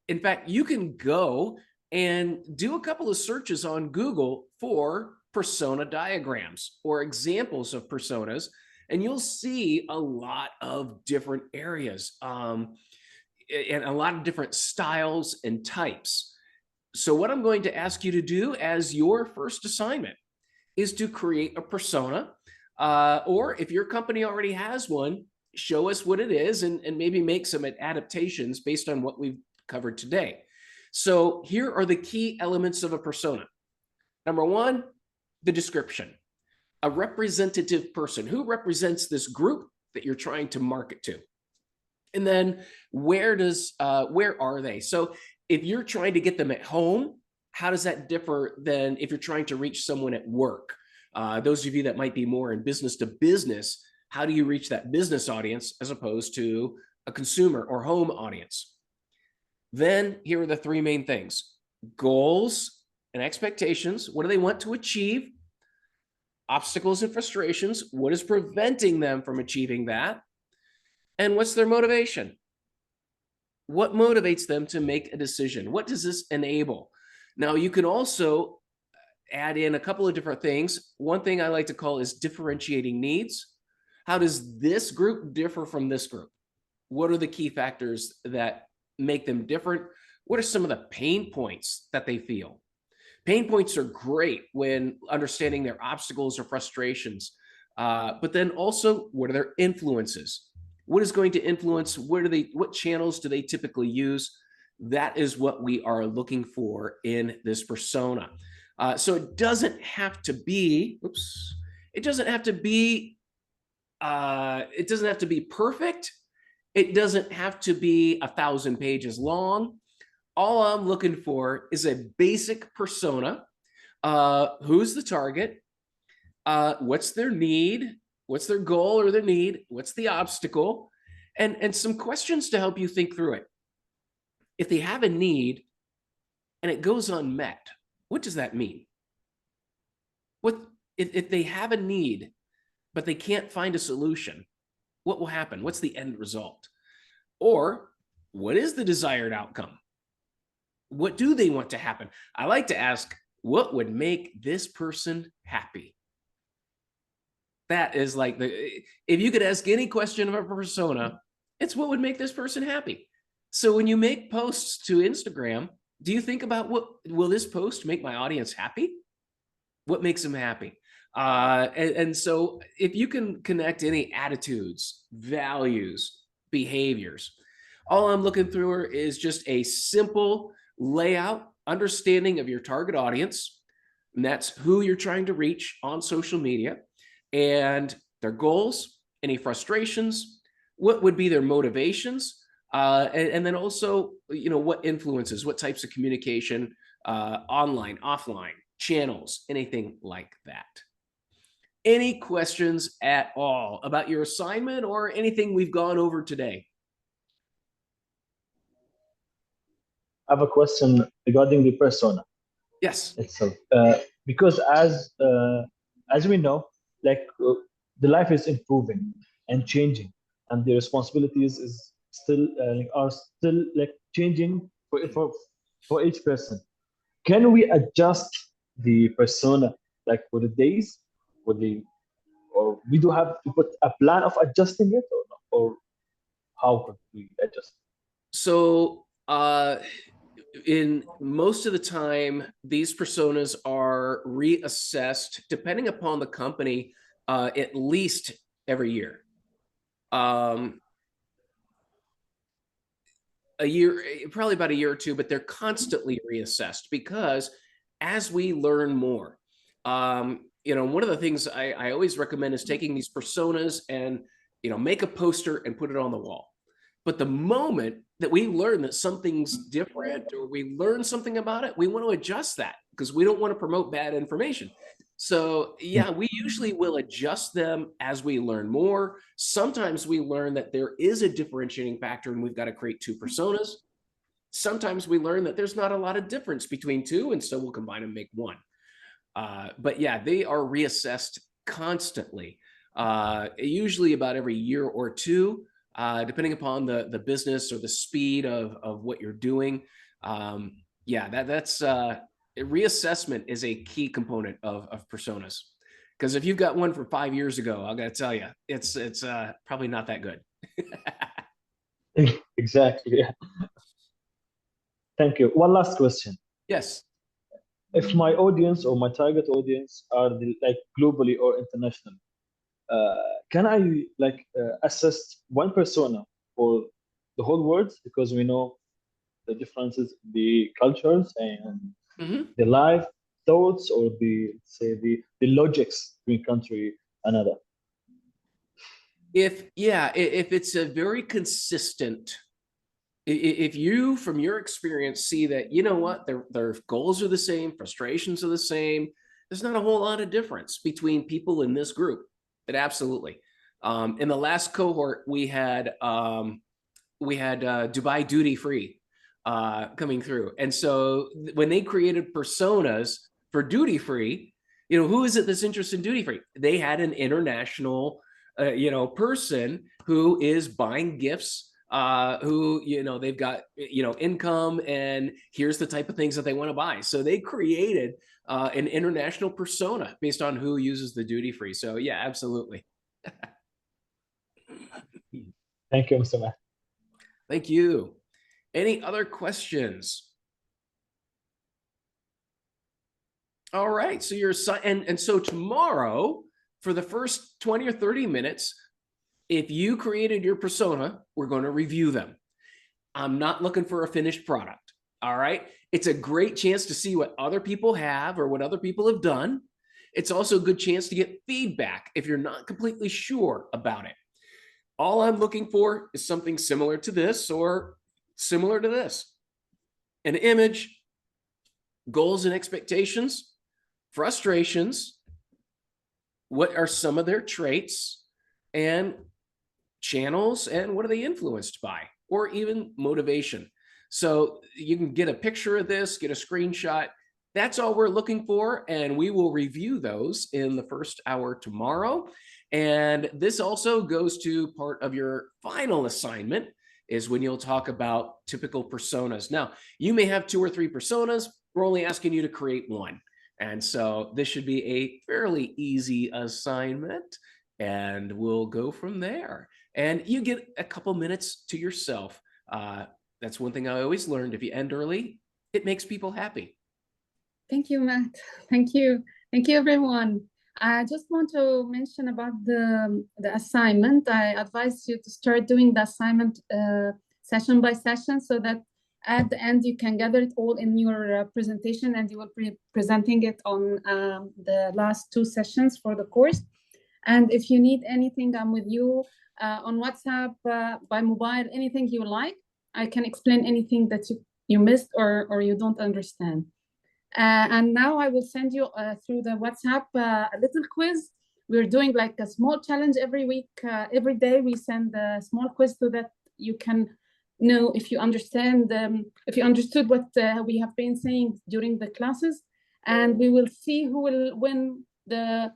In fact, you can go and do a couple of searches on Google for persona diagrams or examples of personas, and you'll see a lot of different areas and a lot of different styles and types. So what I'm going to ask you to do as your first assignment is to create a persona, or if your company already has one, show us what it is and maybe make some adaptations based on what we've covered today. So here are the key elements of a persona. Number one, the description. A representative person who represents this group that you're trying to market to. And then where are they? So if you're trying to get them at home, how does that differ than if you're trying to reach someone at work? Those of you that might be more in business to business, how do you reach that business audience as opposed to a consumer or home audience? Then here are the 3 main things: goals and expectations. What do they want to achieve? Obstacles and frustrations. What is preventing them from achieving that? And what's their motivation? What motivates them to make a decision? What does this enable? Now, you can also add in a couple of different things. One thing I like to call is differentiating needs. How does this group differ from this group? What are the key factors that make them different? What are some of the pain points that they feel? Pain points are great when understanding their obstacles or frustrations. But then also, what are their influences? What is going to influence? What channels do they typically use? That is what we are looking for in this persona. So it doesn't have to be, it doesn't have to be perfect. It doesn't have to be 1,000 pages long. All I'm looking for is a basic persona. Who's the target? What's their need? What's their goal or their need? What's the obstacle? And some questions to help you think through it. If they have a need and it goes unmet, what does that mean? What if they have a need, but they can't find a solution? What will happen? What's the end result? Or what is the desired outcome? What do they want to happen? I like to ask, what would make this person happy? That is like if you could ask any question of a persona, it's what would make this person happy. So when you make posts to Instagram, do you think about what will this post make my audience happy? What makes them happy? And so if you can connect any attitudes, values, behaviors, all I'm looking through is just a simple layout, understanding of your target audience, and that's who you're trying to reach on social media, and their goals, any frustrations, what would be their motivations, and then also, what influences, what types of communication, online, offline, channels, anything like that. Any questions at all about your assignment or anything we've gone over today? I have a question regarding the persona. Yes. Itself, because as we know, the life is improving and changing, and the responsibilities is still are still changing for each person. Can we adjust the persona for the days, or we do have to put a plan of adjusting it, or how could we adjust? So in most of the time, these personas are reassessed depending upon the company, at least every year. A year, probably about a year or two, but they're constantly reassessed because as we learn more, one of the things I always recommend is taking these personas and, make a poster and put it on the wall. But the moment that we learn that something's different or we learn something about it, we want to adjust that because we don't want to promote bad information. So yeah, we usually will adjust them as we learn more. Sometimes we learn that there is a differentiating factor and we've got to create two personas. Sometimes we learn that there's not a lot of difference between two, and so we'll combine and make one. But yeah, they are reassessed constantly, usually about every year or two, depending upon the business or the speed of what you're doing. Yeah, that's reassessment is a key component of personas, because if you've got one from 5 years ago, I got to tell you, it's probably not that good. Exactly. Yeah. Thank you. One last question. Yes. If my audience or my target audience are globally or international, can I assess one persona for the whole world? Because we know the differences in the cultures and the life thoughts, or the logics between country and another. If it's a very consistent, if you from your experience see that, what, their goals are the same, frustrations are the same, there's not a whole lot of difference between people in this group. But absolutely. In the last cohort, we had Dubai duty free coming through. And so when they created personas for duty free, who is it that's interested in duty free? They had an international, person who is buying gifts, who, they've got, income, and here's the type of things that they want to buy. So they created an international persona based on who uses the duty free. So yeah, absolutely. Thank you, Mr. Matt. Thank you. Any other questions? All right. So you're and so tomorrow for the first 20 or 30 minutes, if you created your persona, we're going to review them. I'm not looking for a finished product. All right. It's a great chance to see what other people have or what other people have done. It's also a good chance to get feedback if you're not completely sure about it. All I'm looking for is something similar to this or similar to this. An image, goals and expectations, frustrations, what are some of their traits, and channels, and what are they influenced by, or even motivation. So you can get a picture of this, get a screenshot. That's all we're looking for, and we will review those in the first hour tomorrow. And this also goes to part of your final assignment, is when you'll talk about typical personas. Now, you may have 2 or 3 personas. We're only asking you to create 1. And so this should be a fairly easy assignment, and we'll go from there. And you get a couple minutes to yourself. That's one thing I always learned. If you end early, it makes people happy. Thank you, Matt. Thank you. Thank you, everyone. I just want to mention about the assignment. I advise you to start doing the assignment session by session, so that at the end you can gather it all in your presentation, and you will be presenting it on the last 2 sessions for the course. And if you need anything, I'm with you on WhatsApp, by mobile, anything you like. I can explain anything that you missed or you don't understand. And now I will send you through the WhatsApp a little quiz. We're doing like a small challenge every week. Every day we send a small quiz so that you can know if you understand, if you understood what we have been saying during the classes. And we will see who will win the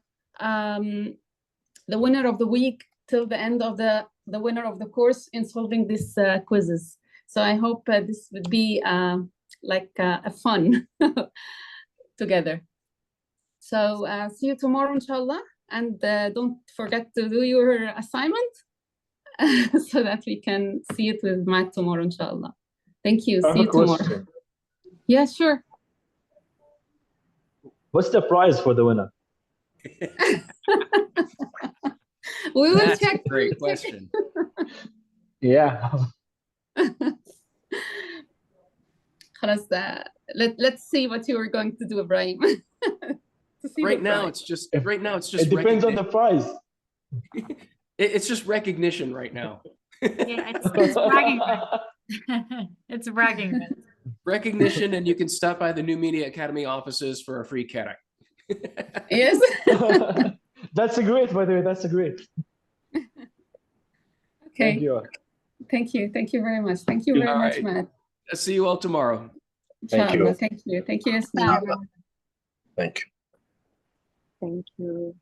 winner of the week till the end of the winner of the course in solving these quizzes. So I hope this would be like a fun together. So see you tomorrow, inshallah. And don't forget to do your assignment so that we can see it with Matt tomorrow, inshallah. Thank you. See you tomorrow. Yeah, sure. What's the prize for the winner? We will That's check. a great question. Yeah. Let's see what you are going to do, Ibrahim. Right now, it's just it depends on the prize. It's just recognition right now. Yeah, it's bragging rights. It's bragging rights. Recognition, and you can stop by the New Media Academy offices for a free karak. Yes. That's a great, by the way. That's a great. Okay. Thank you. Thank you. Thank you very much. Thank you very much, right. Matt. I'll see you all tomorrow. Thank you. Inshallah. Thank you. Thank you, Yasmin. Thank you. Thank you.